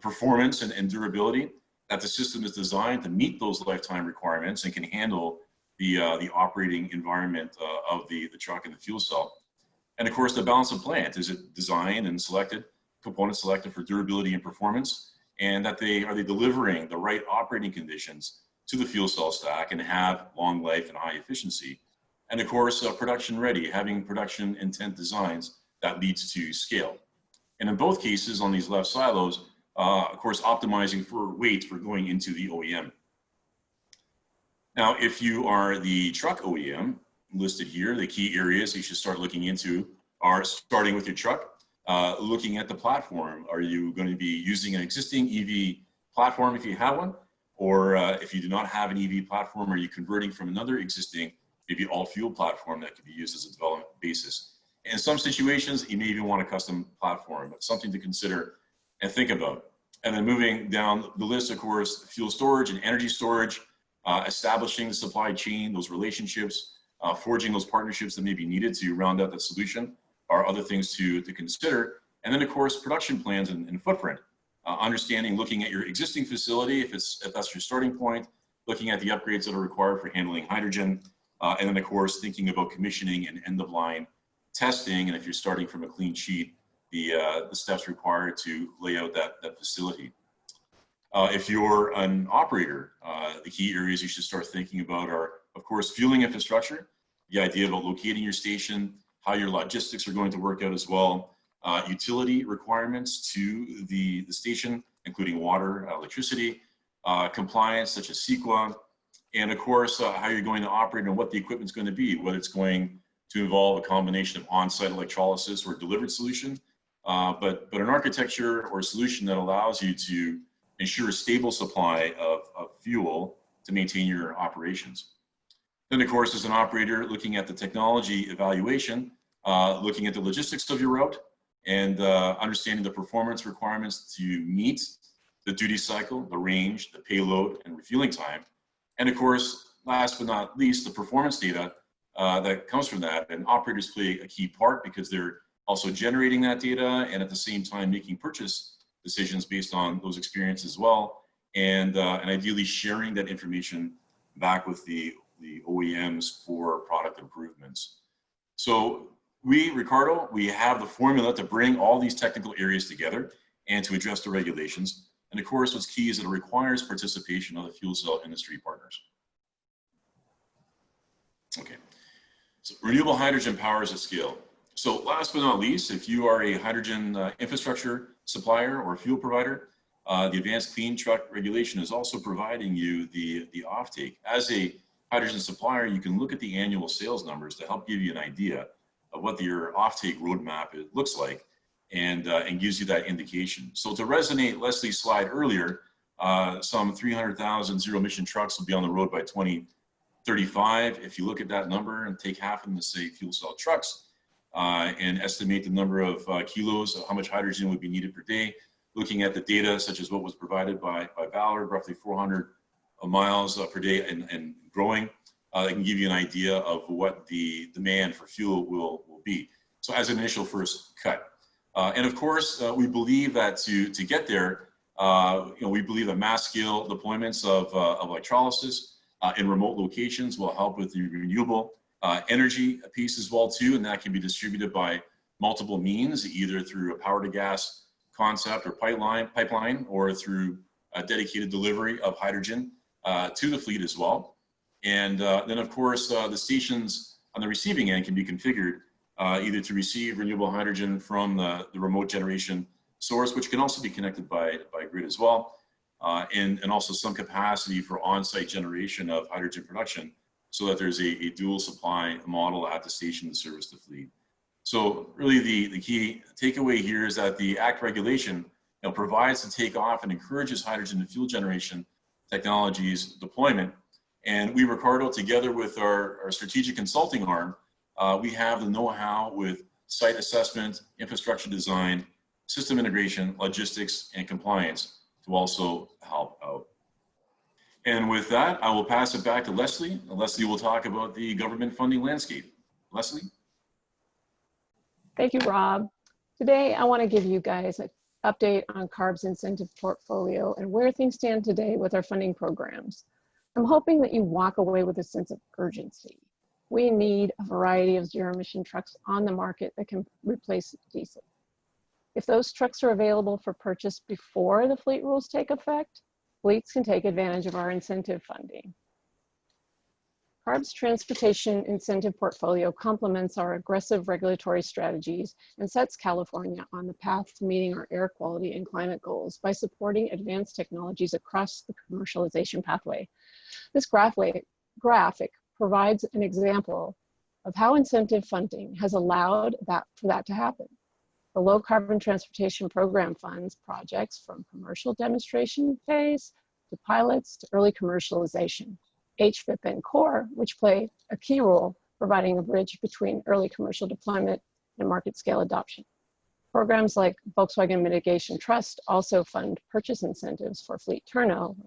Performance and durability, that the system is designed to meet those lifetime requirements and can handle the operating environment of the truck and the fuel cell. And of course, the balance of plant. Is it designed and selected, components selected for durability and performance? And that are they delivering the right operating conditions to the fuel cell stack and have long life and high efficiency? And of course, production ready, having production intent designs that leads to scale. And in both cases on these left silos, of course, optimizing for weight for going into the OEM. Now, if you are the truck OEM listed here, the key areas you should start looking into are starting with your truck, looking at the platform. Are you going to be using an existing EV platform if you have one? Or if you do not have an EV platform, are you converting from another existing, maybe all fuel platform that could be used as a development basis? In some situations, you may even want a custom platform, but something to consider and think about. And then moving down the list, of course, fuel storage and energy storage, establishing the supply chain, those relationships, forging those partnerships that may be needed to round out the solution are other things to consider. And then, of course, production plans and footprint. Understanding, looking at your existing facility, if that's your starting point, looking at the upgrades that are required for handling hydrogen, and then, of course, thinking about commissioning and end-of-line testing, and if you're starting from a clean sheet, the steps required to lay out that facility. If you're an operator, the key areas you should start thinking about are, of course, fueling infrastructure, the idea about locating your station, how your logistics are going to work out as well, utility requirements to the station, including water, electricity, compliance such as CEQA, and of course, how you're going to operate and what the equipment's going to be, whether it's going to involve a combination of on-site electrolysis or delivered solution, but an architecture or a solution that allows you to ensure a stable supply of fuel to maintain your operations. Then, of course, as an operator, looking at the technology evaluation, looking at the logistics of your route, and understanding the performance requirements to meet the duty cycle, the range, the payload, and refueling time. And of course, last but not least, the performance data that comes from that. And operators play a key part because they're also generating that data and at the same time making purchase decisions based on those experiences as well. And ideally sharing that information back with the OEMs for product improvements. So Ricardo, we have the formula to bring all these technical areas together and to address the regulations. And of course, what's key is that it requires participation of the fuel cell industry partners. Okay, so renewable hydrogen powers at scale. So last but not least, if you are a hydrogen infrastructure supplier or fuel provider, the Advanced Clean Truck Regulation is also providing you the offtake. As a hydrogen supplier, you can look at the annual sales numbers to help give you an idea of what your offtake roadmap looks like and gives you that indication. So to resonate Leslie's slide earlier, some 300,000 zero-emission trucks will be on the road by 2035. If you look at that number and take half of them to say fuel cell trucks and estimate the number of kilos of how much hydrogen would be needed per day, looking at the data such as what was provided by Ballard, roughly 400 miles per day and growing, that can give you an idea of what the demand for fuel will be. So as an initial first cut. And of course, we believe that to get there, we believe that mass scale deployments of electrolysis in remote locations will help with the renewable energy piece as well too, and that can be distributed by multiple means, either through a power to gas concept or pipeline, or through a dedicated delivery of hydrogen to the fleet as well. And then of course, the stations on the receiving end can be configured either to receive renewable hydrogen from the remote generation source, which can also be connected by grid as well, and also some capacity for on-site generation of hydrogen production so that there's a dual supply model at the station to service the fleet. So really the key takeaway here is that the ACT regulation provides the takeoff and encourages hydrogen and fuel generation technologies deployment And we, Ricardo, together with our strategic consulting arm, we have the know-how with site assessment, infrastructure design, system integration, logistics, and compliance to also help out. And with that, I will pass it back to Leslie. Leslie will talk about the government funding landscape. Leslie? Thank you, Rob. Today, I want to give you guys an update on CARB's incentive portfolio and where things stand today with our funding programs. I'm hoping that you walk away with a sense of urgency. We need a variety of zero-emission trucks on the market that can replace diesel. If those trucks are available for purchase before the fleet rules take effect, fleets can take advantage of our incentive funding. CARB's transportation incentive portfolio complements our aggressive regulatory strategies and sets California on the path to meeting our air quality and climate goals by supporting advanced technologies across the commercialization pathway. This graphic provides an example of how incentive funding has allowed for that to happen. The low carbon transportation program funds projects from commercial demonstration phase to pilots to early commercialization. HVIP and CORE, which play a key role providing a bridge between early commercial deployment and market scale adoption. Programs like Volkswagen Mitigation Trust also fund purchase incentives for fleet turnover,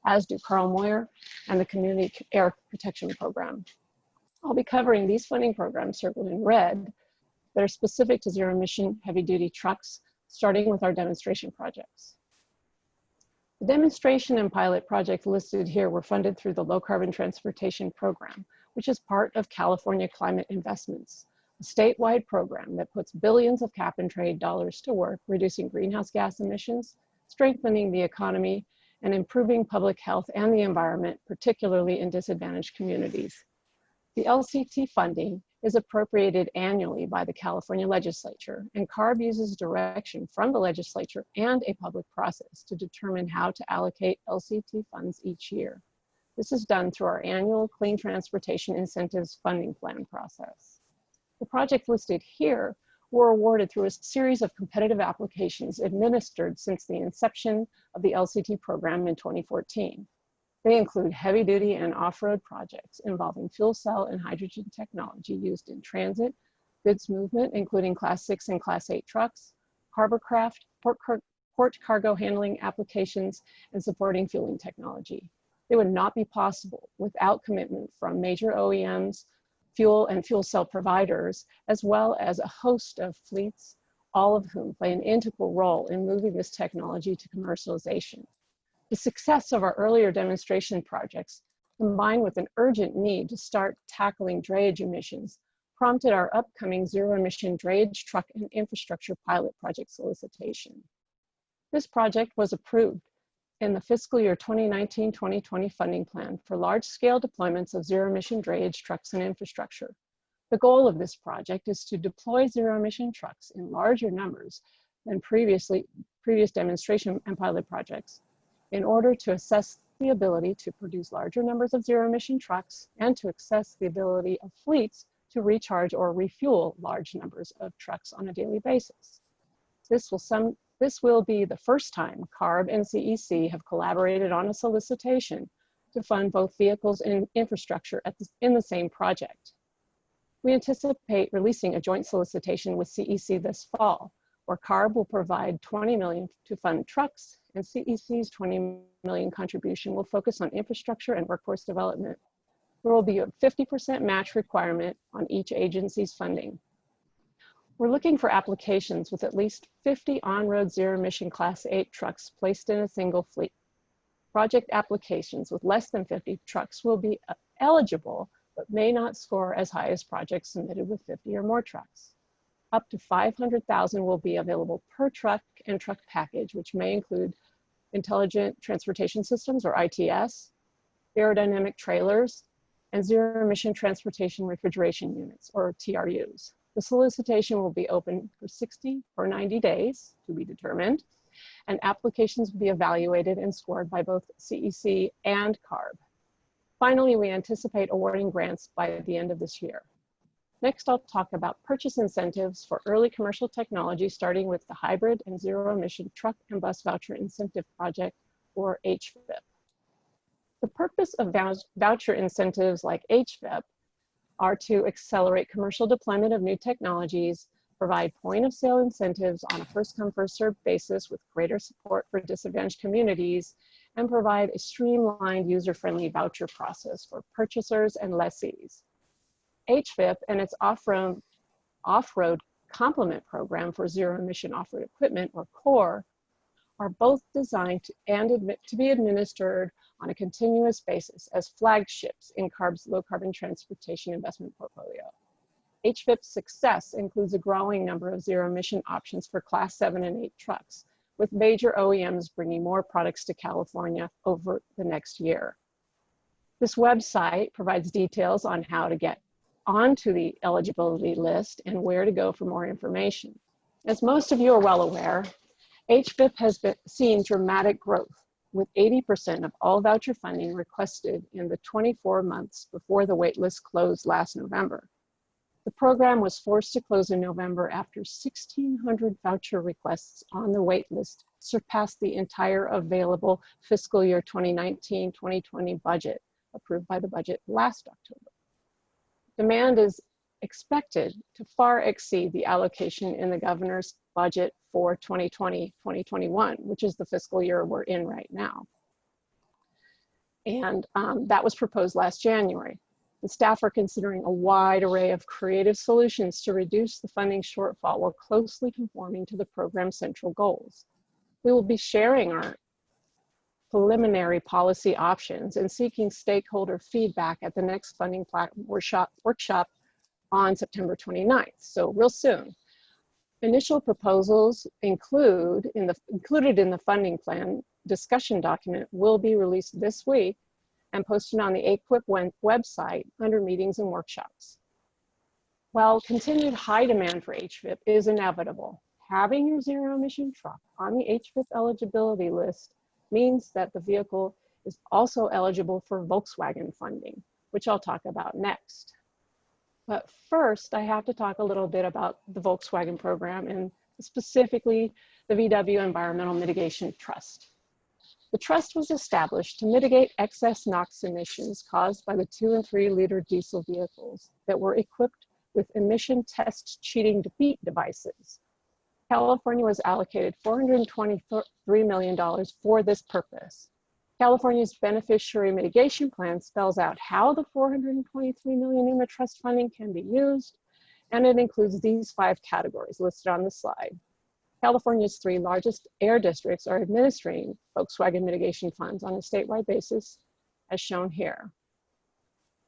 as do Carl Moyer and the Community Air Protection Program. I'll be covering these funding programs circled in red that are specific to zero-emission heavy-duty trucks, starting with our demonstration projects. The demonstration and pilot projects listed here were funded through the Low Carbon Transportation Program, which is part of California Climate Investments, a statewide program that puts billions of cap and trade dollars to work, reducing greenhouse gas emissions, strengthening the economy, and improving public health and the environment, particularly in disadvantaged communities. The LCT funding is appropriated annually by the California legislature, and CARB uses direction from the legislature and a public process to determine how to allocate LCT funds each year. This is done through our annual Clean Transportation Incentives Funding Plan process. The projects listed here were awarded through a series of competitive applications administered since the inception of the LCT program in 2014. They include heavy-duty and off-road projects involving fuel cell and hydrogen technology used in transit, goods movement, including Class 6 and Class 8 trucks, hovercraft, port cargo handling applications, and supporting fueling technology. They would not be possible without commitment from major OEMs, fuel and fuel cell providers, as well as a host of fleets, all of whom play an integral role in moving this technology to commercialization. The success of our earlier demonstration projects, combined with an urgent need to start tackling drayage emissions, prompted our upcoming zero-emission drayage truck and infrastructure pilot project solicitation. This project was approved in the fiscal year 2019-2020 funding plan for large-scale deployments of zero-emission drayage trucks and infrastructure. The goal of this project is to deploy zero-emission trucks in larger numbers than previous demonstration and pilot projects, in order to assess the ability to produce larger numbers of zero-emission trucks and to assess the ability of fleets to recharge or refuel large numbers of trucks on a daily basis. This will be the first time CARB and CEC have collaborated on a solicitation to fund both vehicles and infrastructure in the same project. We anticipate releasing a joint solicitation with CEC this fall, where CARB will provide $20 million to fund trucks, and CEC's $20 million contribution will focus on infrastructure and workforce development. There will be a 50% match requirement on each agency's funding. We're looking for applications with at least 50 on-road zero-emission Class 8 trucks placed in a single fleet. Project applications with less than 50 trucks will be eligible, but may not score as high as projects submitted with 50 or more trucks. Up to $500,000 will be available per truck and truck package, which may include intelligent transportation systems, or ITS, aerodynamic trailers, and zero-emission transportation refrigeration units, or TRUs. The solicitation will be open for 60 or 90 days, to be determined, and applications will be evaluated and scored by both CEC and CARB. Finally, we anticipate awarding grants by the end of this year. Next, I'll talk about purchase incentives for early commercial technology, starting with the Hybrid and Zero Emission Truck and Bus Voucher Incentive Project, or HVIP. The purpose of voucher incentives like HVIP are to accelerate commercial deployment of new technologies, provide point of sale incentives on a first come, first served basis with greater support for disadvantaged communities, and provide a streamlined user-friendly voucher process for purchasers and lessees. HVIP and its off-road complement program for zero emission off-road equipment, or CORE, are both designed to be administered on a continuous basis as flagships in CARB's low carbon transportation investment portfolio. HVIP's success includes a growing number of zero emission options for Class 7 and 8 trucks, with major OEMs bringing more products to California over the next year. This website provides details on how to get onto the eligibility list and where to go for more information. As most of you are well aware, HVIP has seen dramatic growth, with 80% of all voucher funding requested in the 24 months before the waitlist closed last November. The program was forced to close in November after 1,600 voucher requests on the waitlist surpassed the entire available fiscal year 2019-2020 budget approved by the budget last October. Demand is expected to far exceed the allocation in the governor's budget for 2020-2021, which is the fiscal year we're in right now. And that was proposed last January. The staff are considering a wide array of creative solutions to reduce the funding shortfall while closely conforming to the program's central goals. We will be sharing our preliminary policy options and seeking stakeholder feedback at the next funding workshop on September 29th, so real soon. Initial proposals included in the funding plan discussion document will be released this week and posted on the AQIP website under meetings and workshops. While continued high demand for HVIP is inevitable, having your zero emission truck on the HVIP eligibility list means that the vehicle is also eligible for Volkswagen funding, which I'll talk about next. But first, I have to talk a little bit about the Volkswagen program and specifically the VW Environmental Mitigation Trust. The trust was established to mitigate excess NOx emissions caused by the 2 and 3 liter diesel vehicles that were equipped with emission test cheating defeat devices. California was allocated $423 million for this purpose. California's beneficiary mitigation plan spells out how the $423 million in the trust funding can be used, and it includes these 5 categories listed on the slide. California's 3 largest air districts are administering Volkswagen mitigation funds on a statewide basis, as shown here.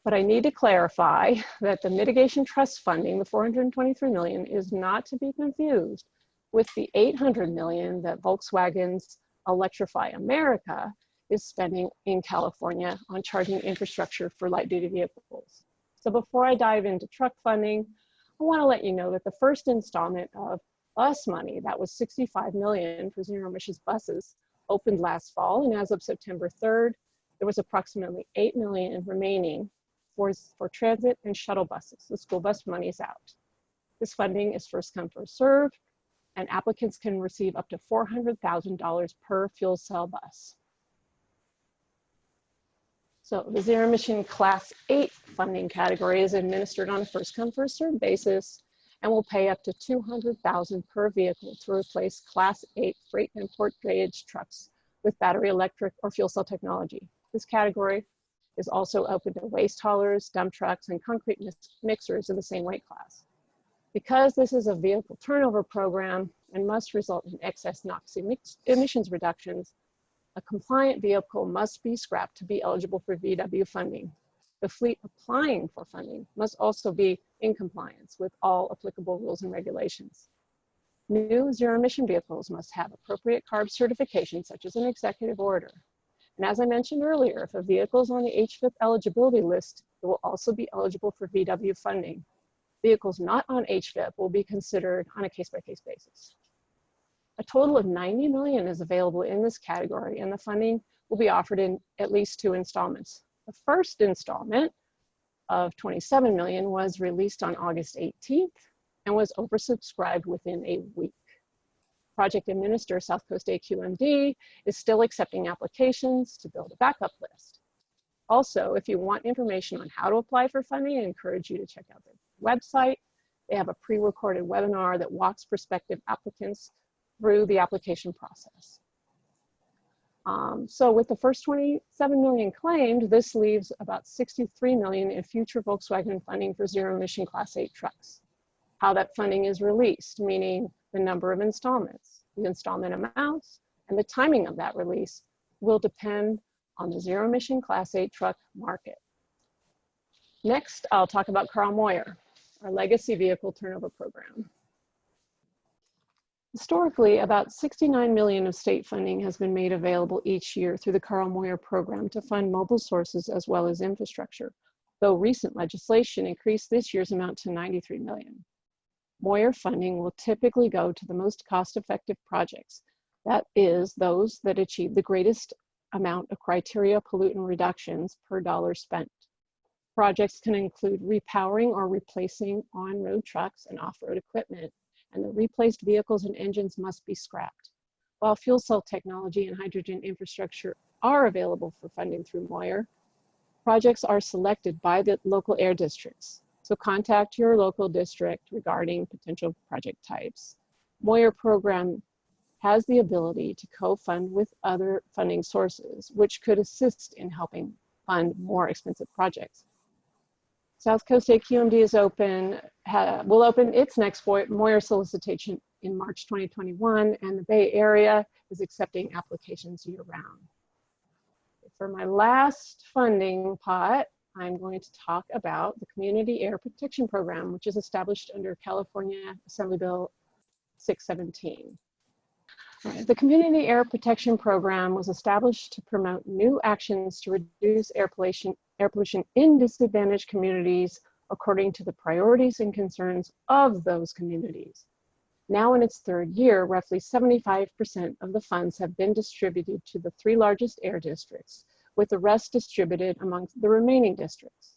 But I need to clarify that the mitigation trust funding, the $423 million, is not to be confused with the $800 million that Volkswagen's Electrify America is spending in California on charging infrastructure for light-duty vehicles. So before I dive into truck funding, I want to let you know that the first installment of bus money, that was $65 million for zero emissions buses, opened last fall, and as of September 3rd, there was approximately $8 million remaining for transit and shuttle buses. The school bus money is out. This funding is first come, first served, and applicants can receive up to $400,000 per fuel cell bus. So the zero emission Class 8 funding category is administered on a first come, first served basis and will pay up to $200,000 per vehicle to replace Class 8 freight and port drayage trucks with battery electric or fuel cell technology. This category is also open to waste haulers, dump trucks, and concrete mixers in the same weight class. Because this is a vehicle turnover program and must result in excess NOx emissions reductions, a compliant vehicle must be scrapped to be eligible for VW funding. The fleet applying for funding must also be in compliance with all applicable rules and regulations. New zero-emission vehicles must have appropriate CARB certification, such as an executive order. And as I mentioned earlier, if a vehicle is on the HVIP eligibility list, it will also be eligible for VW funding. Vehicles not on HVIP will be considered on a case-by-case basis. A total of $90 million is available in this category, and the funding will be offered in at least 2 installments. The first installment of $27 million was released on August 18th and was oversubscribed within a week. Project administrator South Coast AQMD is still accepting applications to build a backup list. Also, if you want information on how to apply for funding, I encourage you to check out their website. They have a pre-recorded webinar that walks prospective applicants through the application process. So with the first 27 million claimed, this leaves about 63 million in future Volkswagen funding for zero emission Class 8 trucks. How that funding is released, meaning the number of installments, the installment amounts, and the timing of that release will depend on the zero emission Class 8 truck market. Next, I'll talk about Carl Moyer, our legacy vehicle turnover program. Historically, about 69 million of state funding has been made available each year through the Carl Moyer program to fund mobile sources as well as infrastructure, though recent legislation increased this year's amount to 93 million. Moyer funding will typically go to the most cost-effective projects, that is, those that achieve the greatest amount of criteria pollutant reductions per dollar spent. Projects can include repowering or replacing on-road trucks and off-road equipment, and the replaced vehicles and engines must be scrapped. While fuel cell technology and hydrogen infrastructure are available for funding through Moyer, projects are selected by the local air districts. So contact your local district regarding potential project types. Moyer program has the ability to co-fund with other funding sources, which could assist in helping fund more expensive projects. South Coast AQMD is will open its next Moyer solicitation in March 2021, and the Bay Area is accepting applications year-round. For my last funding pot, I'm going to talk about the Community Air Protection Program, which is established under California Assembly Bill 617. The Community Air Protection Program was established to promote new actions to reduce air pollution in disadvantaged communities according to the priorities and concerns of those communities. Now in its third year, roughly 75% of the funds have been distributed to the 3 largest air districts, with the rest distributed amongst the remaining districts.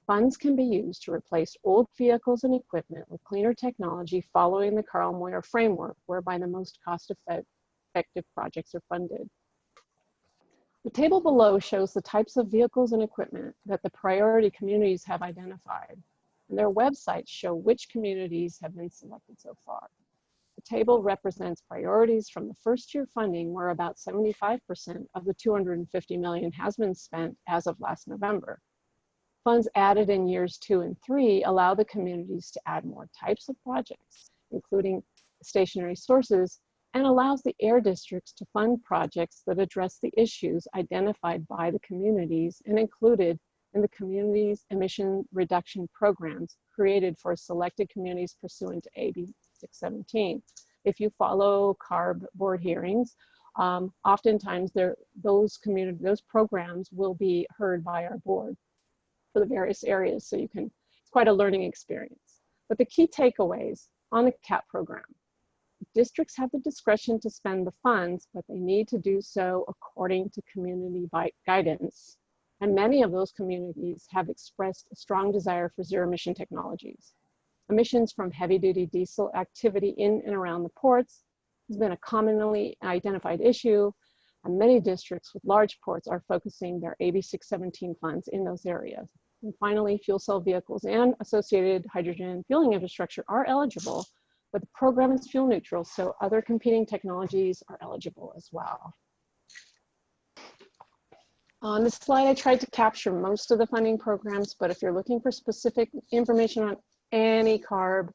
Funds can be used to replace old vehicles and equipment with cleaner technology following the Carl Moyer framework, whereby the most cost-effective projects are funded. The table below shows the types of vehicles and equipment that the priority communities have identified, and their websites show which communities have been selected so far. The table represents priorities from the first year funding, where about 75% of the 250 million has been spent as of last November. Funds added in years 2 and 3 allow the communities to add more types of projects, including stationary sources, and allows the air districts to fund projects that address the issues identified by the communities and included in the community's emission reduction programs created for selected communities pursuant to AB 617. If you follow CARB board hearings, oftentimes those programs will be heard by our board for the various areas, so it's quite a learning experience. But the key takeaways on the CAP program: districts have the discretion to spend the funds, but they need to do so according to community guidance. And many of those communities have expressed a strong desire for zero emission technologies. Emissions from heavy duty diesel activity in and around the ports has been a commonly identified issue, and many districts with large ports are focusing their AB 617 funds in those areas. And finally, fuel cell vehicles and associated hydrogen fueling infrastructure are eligible, but the program is fuel neutral, so other competing technologies are eligible as well. On this slide, I tried to capture most of the funding programs, but if you're looking for specific information on any CARB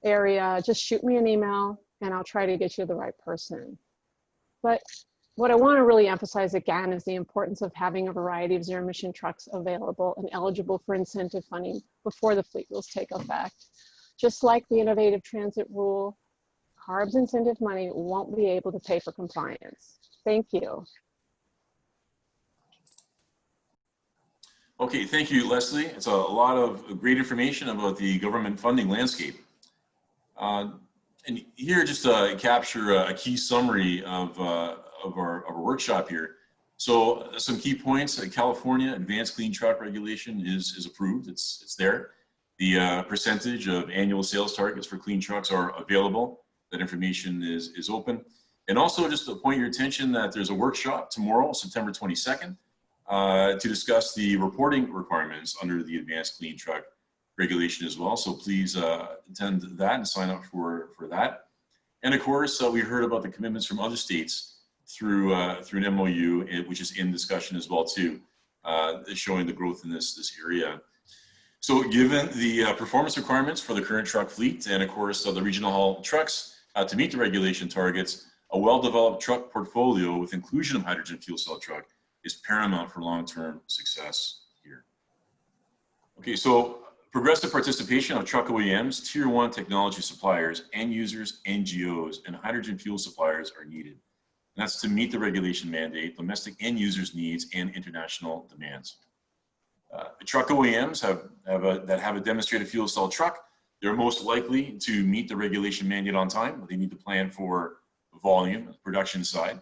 area, just shoot me an email and I'll try to get you the right person. But what I want to really emphasize again is the importance of having a variety of zero emission trucks available and eligible for incentive funding before the fleet rules take effect. Just like the innovative transit rule, CARB's incentive money won't be able to pay for compliance. Thank you. Okay, thank you, Leslie. It's a lot of great information about the government funding landscape. And here, just to capture a key summary of our workshop here. So some key points: California Advanced Clean Truck Regulation is approved. It's there. The percentage of annual sales targets for clean trucks are available. That information is open. And also, just to point your attention that there's a workshop tomorrow, September 22nd, to discuss the reporting requirements under the Advanced Clean Truck regulation as well. So please attend that and sign up for that. And of course, we heard about the commitments from other states through an MOU, which is in discussion as well too, showing the growth in this area. So given the performance requirements for the current truck fleet and of course the regional haul trucks to meet the regulation targets, a well-developed truck portfolio with inclusion of hydrogen fuel cell truck is paramount for long-term success here. Okay, so progressive participation of truck OEMs, tier 1 technology suppliers, end users, NGOs, and hydrogen fuel suppliers are needed. And that's to meet the regulation mandate, domestic end users' needs, and international demands. Truck OEMs that have a demonstrated fuel cell truck, they're most likely to meet the regulation mandate on time, but they need to plan for volume, production side.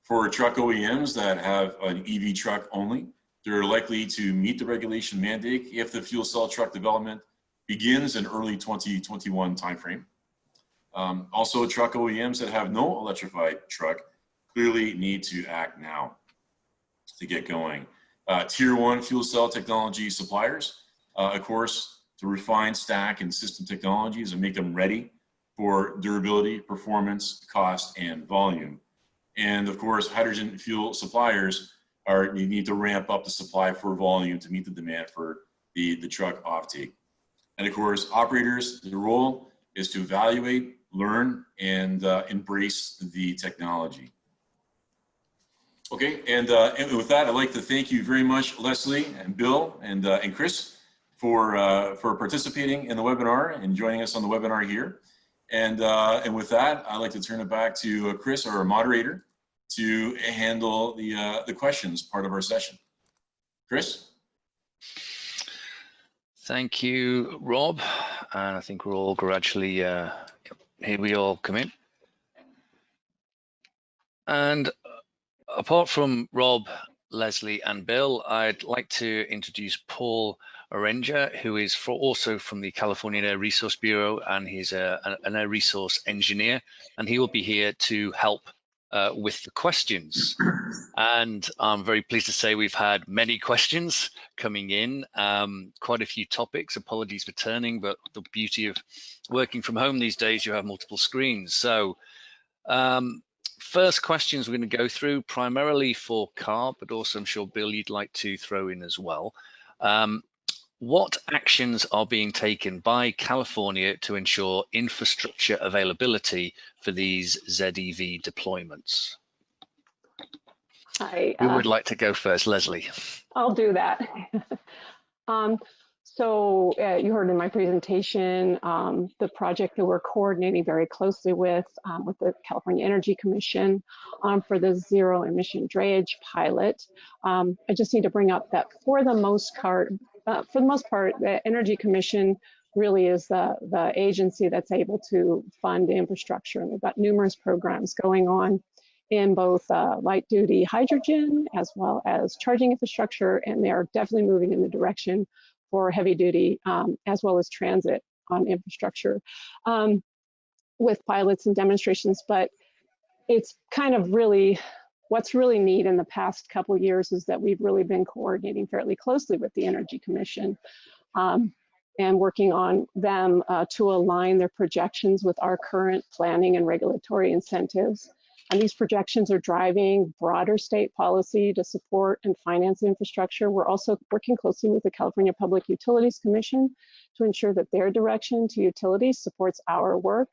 For truck OEMs that have an EV truck only, they're likely to meet the regulation mandate if the fuel cell truck development begins in early 2021 timeframe. Also, truck OEMs that have no electrified truck clearly need to act now to get going. Tier 1 fuel cell technology suppliers, of course, to refine stack and system technologies and make them ready for durability, performance, cost, and volume. And of course, hydrogen fuel suppliers you need to ramp up the supply for volume to meet the demand for the truck offtake. And of course, operators, their role is to evaluate, learn, and embrace the technology. Okay, and with that, I'd like to thank you very much, Leslie and Bill and Chris for participating in the webinar and joining us on the webinar here. And with that, I'd like to turn it back to Chris, our moderator, to handle the questions part of our session. Chris? Thank you, Rob. And I think we're all gradually, here we all come in. And apart from Rob, Leslie, and Bill, I'd like to introduce Paul Orenga, who is also from the California Air Resource Bureau, and he's an air resource engineer, and he will be here to help with the questions. And I'm very pleased to say we've had many questions coming in, quite a few topics. Apologies for turning, but the beauty of working from home these days, you have multiple screens. So first questions we're going to go through primarily for CARB, but also I'm sure Bill you'd like to throw in as well. What actions are being taken by California to ensure infrastructure availability for these ZEV deployments? Who would like to go first? Leslie. I'll do that. So you heard in my presentation the project that we're coordinating very closely with the California Energy Commission for the zero emission drayage pilot. I just need to bring up that for the most part, the Energy Commission really is the agency that's able to fund infrastructure. And we've got numerous programs going on in both light duty hydrogen as well as charging infrastructure, and they are definitely moving in the direction for heavy duty as well as transit on infrastructure with pilots and demonstrations. But it's kind of really, what's really neat in the past couple of years is that we've really been coordinating fairly closely with the Energy Commission and working on them to align their projections with our current planning and regulatory incentives. And these projections are driving broader state policy to support and finance infrastructure. We're also working closely with the California Public Utilities Commission to ensure that their direction to utilities supports our work.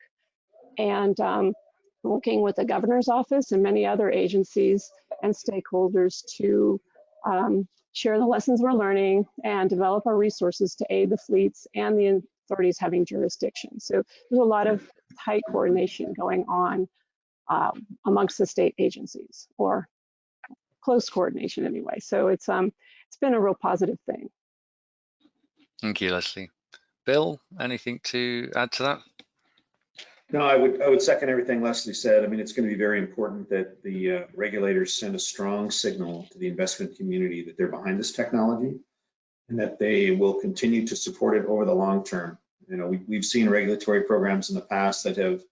And working with the governor's office and many other agencies and stakeholders to share the lessons we're learning and develop our resources to aid the fleets and the authorities having jurisdiction. So there's a lot of tight coordination going on amongst the state agencies, or close coordination anyway. So it's been a real positive thing. Thank you, Leslie. Bill, anything to add to that? No, I would second everything Leslie said. I mean, it's going to be very important that the regulators send a strong signal to the investment community that they're behind this technology and that they will continue to support it over the long term. You know, we've seen regulatory programs in the past that have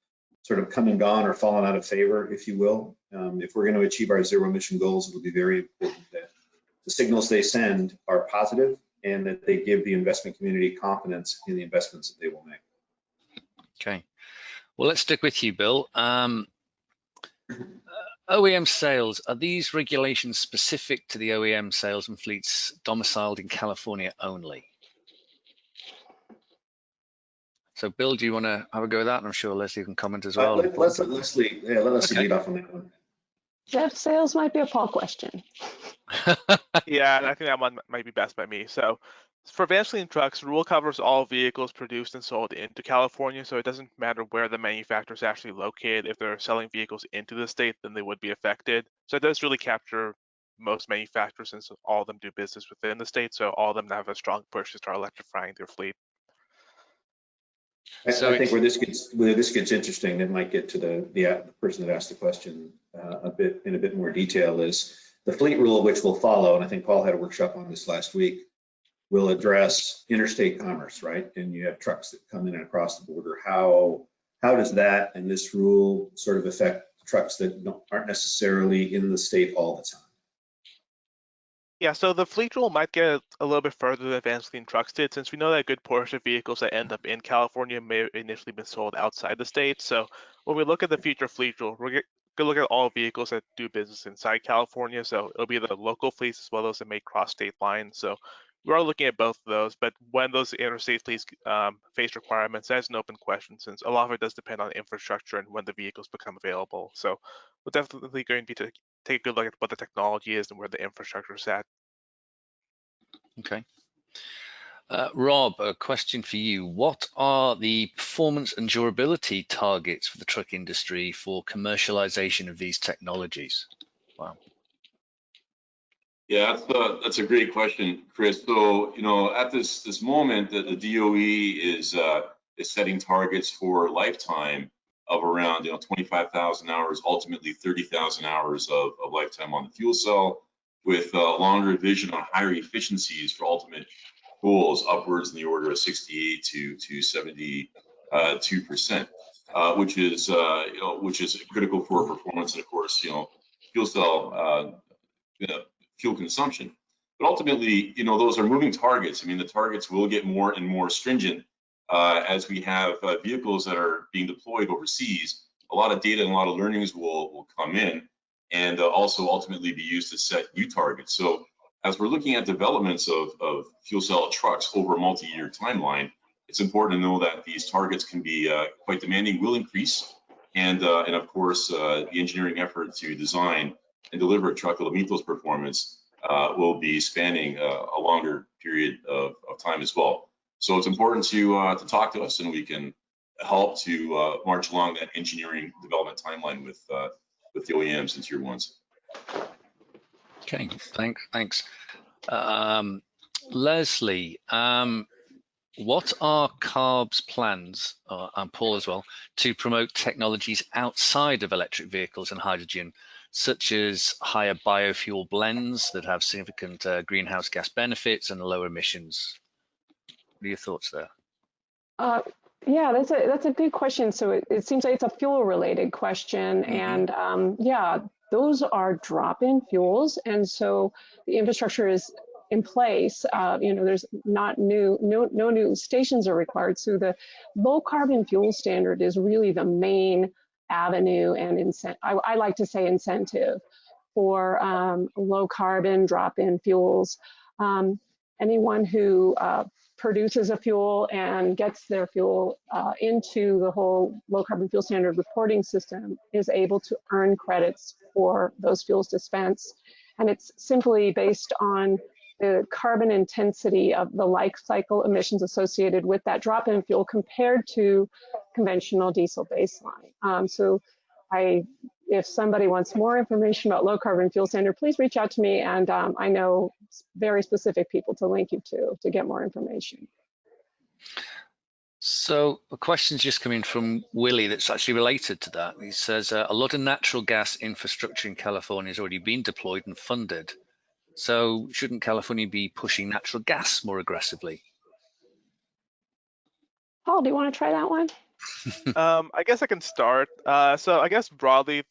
sort of come and gone or fallen out of favor, if you will. If we're going to achieve our zero emission goals, it'll be very important that the signals they send are positive and that they give the investment community confidence in the investments that they will make. Okay. Well, let's stick with you, Bill. OEM sales, are these regulations specific to the OEM sales and fleets domiciled in California only? So, Bill, do you want to have a go at that? And I'm sure Leslie can comment as well. Let's let Leslie, let Leslie lead off on that one. Jeff, sales might be a Paul question. Yeah, I think that one might be best by me. So for Vaseline trucks, rule covers all vehicles produced and sold into California, so it doesn't matter where the manufacturer is actually located. If they're selling vehicles into the state, then they would be affected. So it does really capture most manufacturers, since all of them do business within the state, so all of them have a strong push to start electrifying their fleet. So I think where this gets interesting, that might get to the person that asked the question in a bit more detail, is the fleet rule, which will follow, and I think Paul had a workshop on this last week, will address interstate commerce, right? And you have trucks that come in and across the border. How does that and this rule sort of affect trucks that aren't necessarily in the state all the time? Yeah, so the fleet rule might get a little bit further than Vaseline trucks did, since we know that a good portion of vehicles that end up in California may have initially been sold outside the state. So when we look at the future fleet rule, we're going to look at all vehicles that do business inside California. So it'll be the local fleets as well as that may cross state lines. So we are looking at both of those, but when those interstate fleets face requirements, that's an open question, since a lot of it does depend on infrastructure and when the vehicles become available. So we're definitely going to be take a good look at what the technology is and where the infrastructure is at. Okay. Rob, a question for you. What are the performance and durability targets for the truck industry for commercialization of these technologies? Wow. Yeah, that's a great question, Chris. So, at this moment, the DOE is setting targets for lifetime of around 25,000 hours, ultimately 30,000 hours of lifetime on the fuel cell, with longer vision on higher efficiencies for ultimate goals upwards in the order of 68 to 72%, which is critical for performance and, of course, fuel cell fuel consumption. But ultimately, those are moving targets. I mean, the targets will get more and more stringent as we have vehicles that are being deployed overseas. A lot of data and a lot of learnings will come in, and also ultimately be used to set new targets. So as we're looking at developments of fuel cell trucks over a multi-year timeline, it's important to know that these targets can be quite demanding, will increase, and of course, the engineering effort to design and deliver a truck that will meet those performance will be spanning a longer period of time as well. So it's important to talk to us, and we can help to march along that engineering development timeline with the OEMs and tier ones. Okay, thanks. Leslie, what are CARB's plans, and Paul as well, to promote technologies outside of electric vehicles and hydrogen, such as higher biofuel blends that have significant greenhouse gas benefits and lower emissions? What are your thoughts there? Yeah, that's a good question. So it seems like it's a fuel related question, and yeah, those are drop-in fuels, and so the infrastructure is in place. There's no new stations are required. So the low carbon fuel standard is really the main avenue and I like to say incentive for low carbon drop-in fuels. Anyone who produces a fuel and gets their fuel into the whole low carbon fuel standard reporting system is able to earn credits for those fuels dispensed. And it's simply based on the carbon intensity of the life cycle emissions associated with that drop-in fuel compared to conventional diesel baseline. So if somebody wants more information about low carbon fuel standard, please reach out to me, and I know very specific people to link you to get more information. So a question's just coming from Willie that's actually related to that. He says a lot of natural gas infrastructure in California has already been deployed and funded. So shouldn't California be pushing natural gas more aggressively? Paul, do you want to try that one? I guess I can start. So I guess broadly,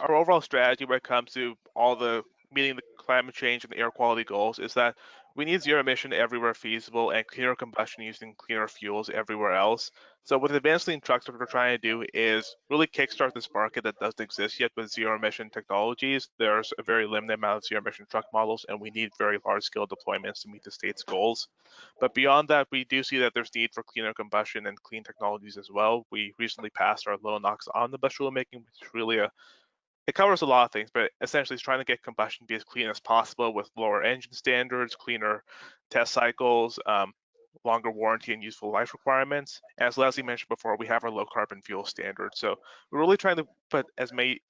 our overall strategy when it comes to all the meeting the climate change and air quality goals is that we need zero emission everywhere feasible and cleaner combustion using cleaner fuels everywhere else. So with advanced clean trucks, what we're trying to do is really kickstart this market that doesn't exist yet with zero emission technologies. There's a very limited amount of zero emission truck models, and we need very large scale deployments to meet the state's goals. But beyond that, we do see that there's need for cleaner combustion and clean technologies as well. We recently passed our low NOx omnibus rulemaking, which is really it covers a lot of things, but essentially it's trying to get combustion to be as clean as possible with lower engine standards, cleaner test cycles, longer warranty and useful life requirements. As Leslie mentioned before, we have our low carbon fuel standards. So we're really trying to put as many,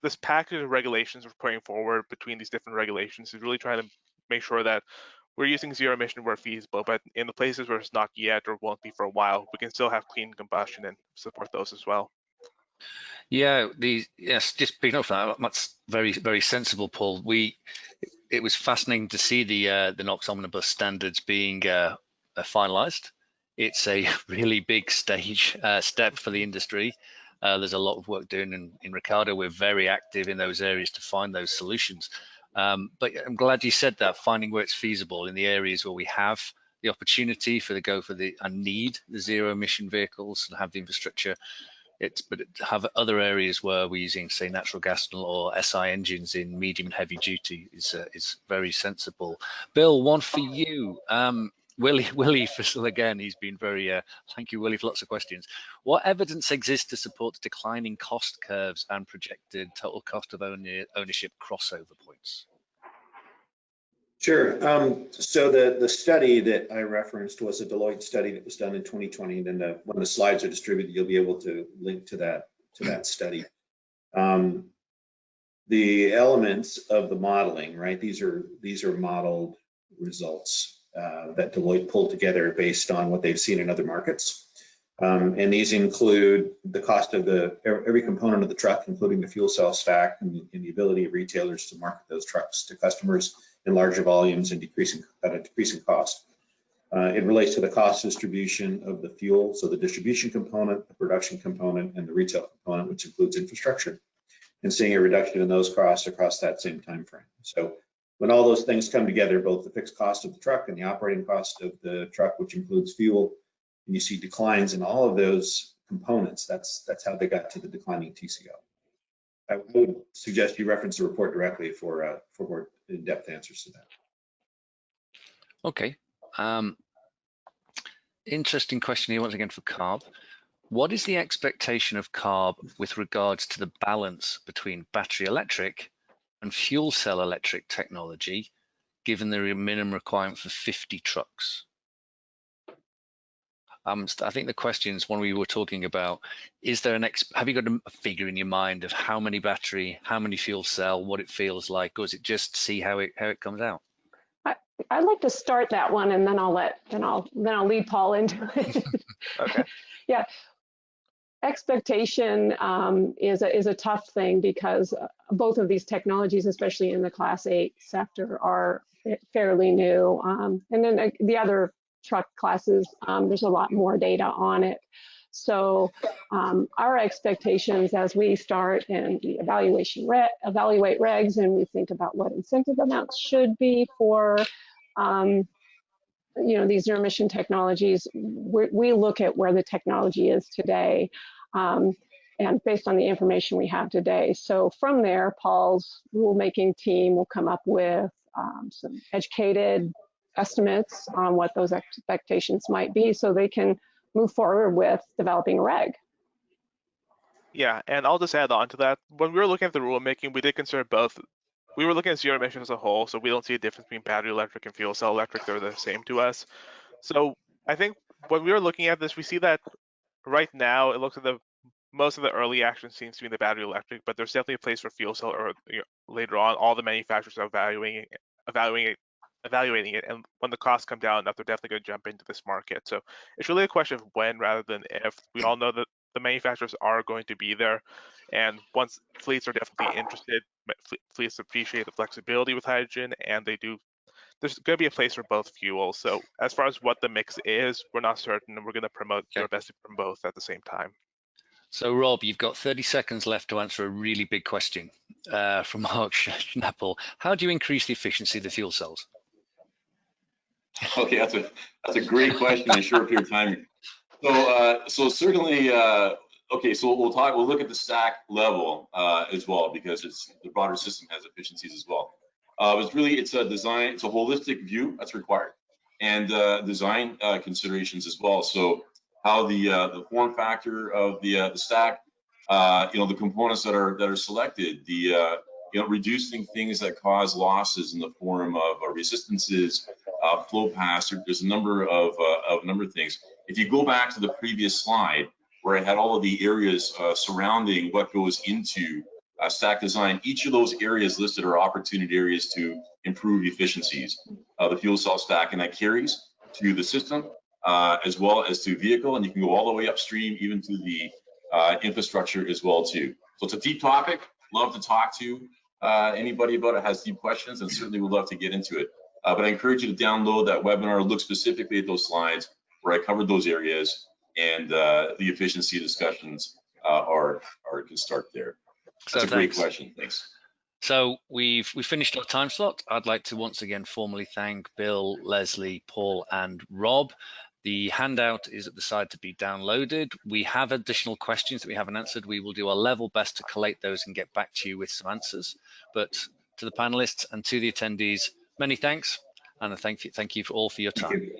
this package of regulations we're putting forward between these different regulations is really trying to make sure that we're using zero emission where feasible, but in the places where it's not yet or won't be for a while, we can still have clean combustion and support those as well. Yeah, yes, just picking up that, that's very, very sensible, Paul. It was fascinating to see the NOx omnibus standards being finalized. It's a really big step for the industry. There's a lot of work doing in Ricardo. We're very active in those areas to find those solutions. But I'm glad you said that, finding where it's feasible in the areas where we have the opportunity and need the zero emission vehicles and have the infrastructure. But have other areas where we're using, say, natural gas or SI engines in medium and heavy duty is very sensible. Bill, one for you. Willie, again, he's been very, thank you, Willie, for lots of questions. What evidence exists to support the declining cost curves and projected total cost of ownership crossover points? Sure. So the study that I referenced was a Deloitte study that was done in 2020. And then when the slides are distributed, you'll be able to link to that study. The elements of the modeling, right? These are modeled results that Deloitte pulled together based on what they've seen in other markets. And these include the cost of every component of the truck, including the fuel cell stack and the ability of retailers to market those trucks to customers in larger volumes and at a decreasing cost. It relates to the cost distribution of the fuel, so the distribution component, the production component, and the retail component, which includes infrastructure, and seeing a reduction in those costs across that same time frame. So when all those things come together, both the fixed cost of the truck and the operating cost of the truck, which includes fuel, and you see declines in all of those components, that's how they got to the declining TCO. I would suggest you reference the report directly for more in-depth answers to that. Okay. Interesting question here once again for CARB. What is the expectation of CARB with regards to the balance between battery electric and fuel cell electric technology, given the minimum requirement for 50 trucks? I think the question is one we were talking about, is there have you got a figure in your mind of how many battery, how many fuel cell, what it feels like, or is it just see how it comes out? I'd like to start that one, and then I'll lead Paul into it. Okay. Yeah. Expectation is a tough thing because both of these technologies, especially in the Class 8 sector, are fairly new. And then the other truck classes, there's a lot more data on it. So our expectations as we start and we evaluate regs and we think about what incentive amounts should be for these zero emission technologies, we look at where the technology is today and based on the information we have today. So from there, Paul's rulemaking team will come up with some educated estimates on what those expectations might be so they can move forward with developing a reg. Yeah, and I'll just add on to that. When we were looking at the rulemaking, we did consider both. We were looking at zero emissions as a whole, so we don't see a difference between battery electric and fuel cell electric. They're the same to us. So I think when we were looking at this, we see that right now it looks like most of the early action seems to be in the battery electric, but there's definitely a place for fuel cell or later on. All the manufacturers are evaluating it, and when the costs come down enough, they're definitely going to jump into this market. So it's really a question of when rather than if. We all know that the manufacturers are going to be there, and once fleets are definitely interested, fleets appreciate the flexibility with hydrogen, and there's going to be a place for both fuels. So as far as what the mix is, we're not certain, and we're going to promote our best from both at the same time. So Rob, you've got 30 seconds left to answer a really big question from Mark Schnappel. How do you increase the efficiency of the fuel cells? Okay, that's a great question in a short period of time. So certainly, okay, so we'll look at the stack level as well, because the broader system has efficiencies as well. It's a design, it's a holistic view that's required, and design considerations as well. So how the form factor of the stack, the components that are selected, reducing things that cause losses in the form of resistances, flow paths. There's a number of things. If you go back to the previous slide where I had all of the areas surrounding what goes into stack design, each of those areas listed are opportunity areas to improve efficiencies of the fuel cell stack, and that carries to the system as well as to vehicle, and you can go all the way upstream even to the infrastructure as well too. So it's a deep topic. Love to talk to anybody about it, has deep questions, and certainly would love to get into it. But I encourage you to download that webinar, look specifically at those slides where I covered those areas, and the efficiency discussions can start there. That's a great question. Thanks. So we've finished our time slot. I'd like to once again formally thank Bill, Leslie, Paul, and Rob. The handout is at the side to be downloaded. We have additional questions that we haven't answered. We will do our level best to collate those and get back to you with some answers. But to the panelists and to the attendees, many thanks, and thank you all for your time.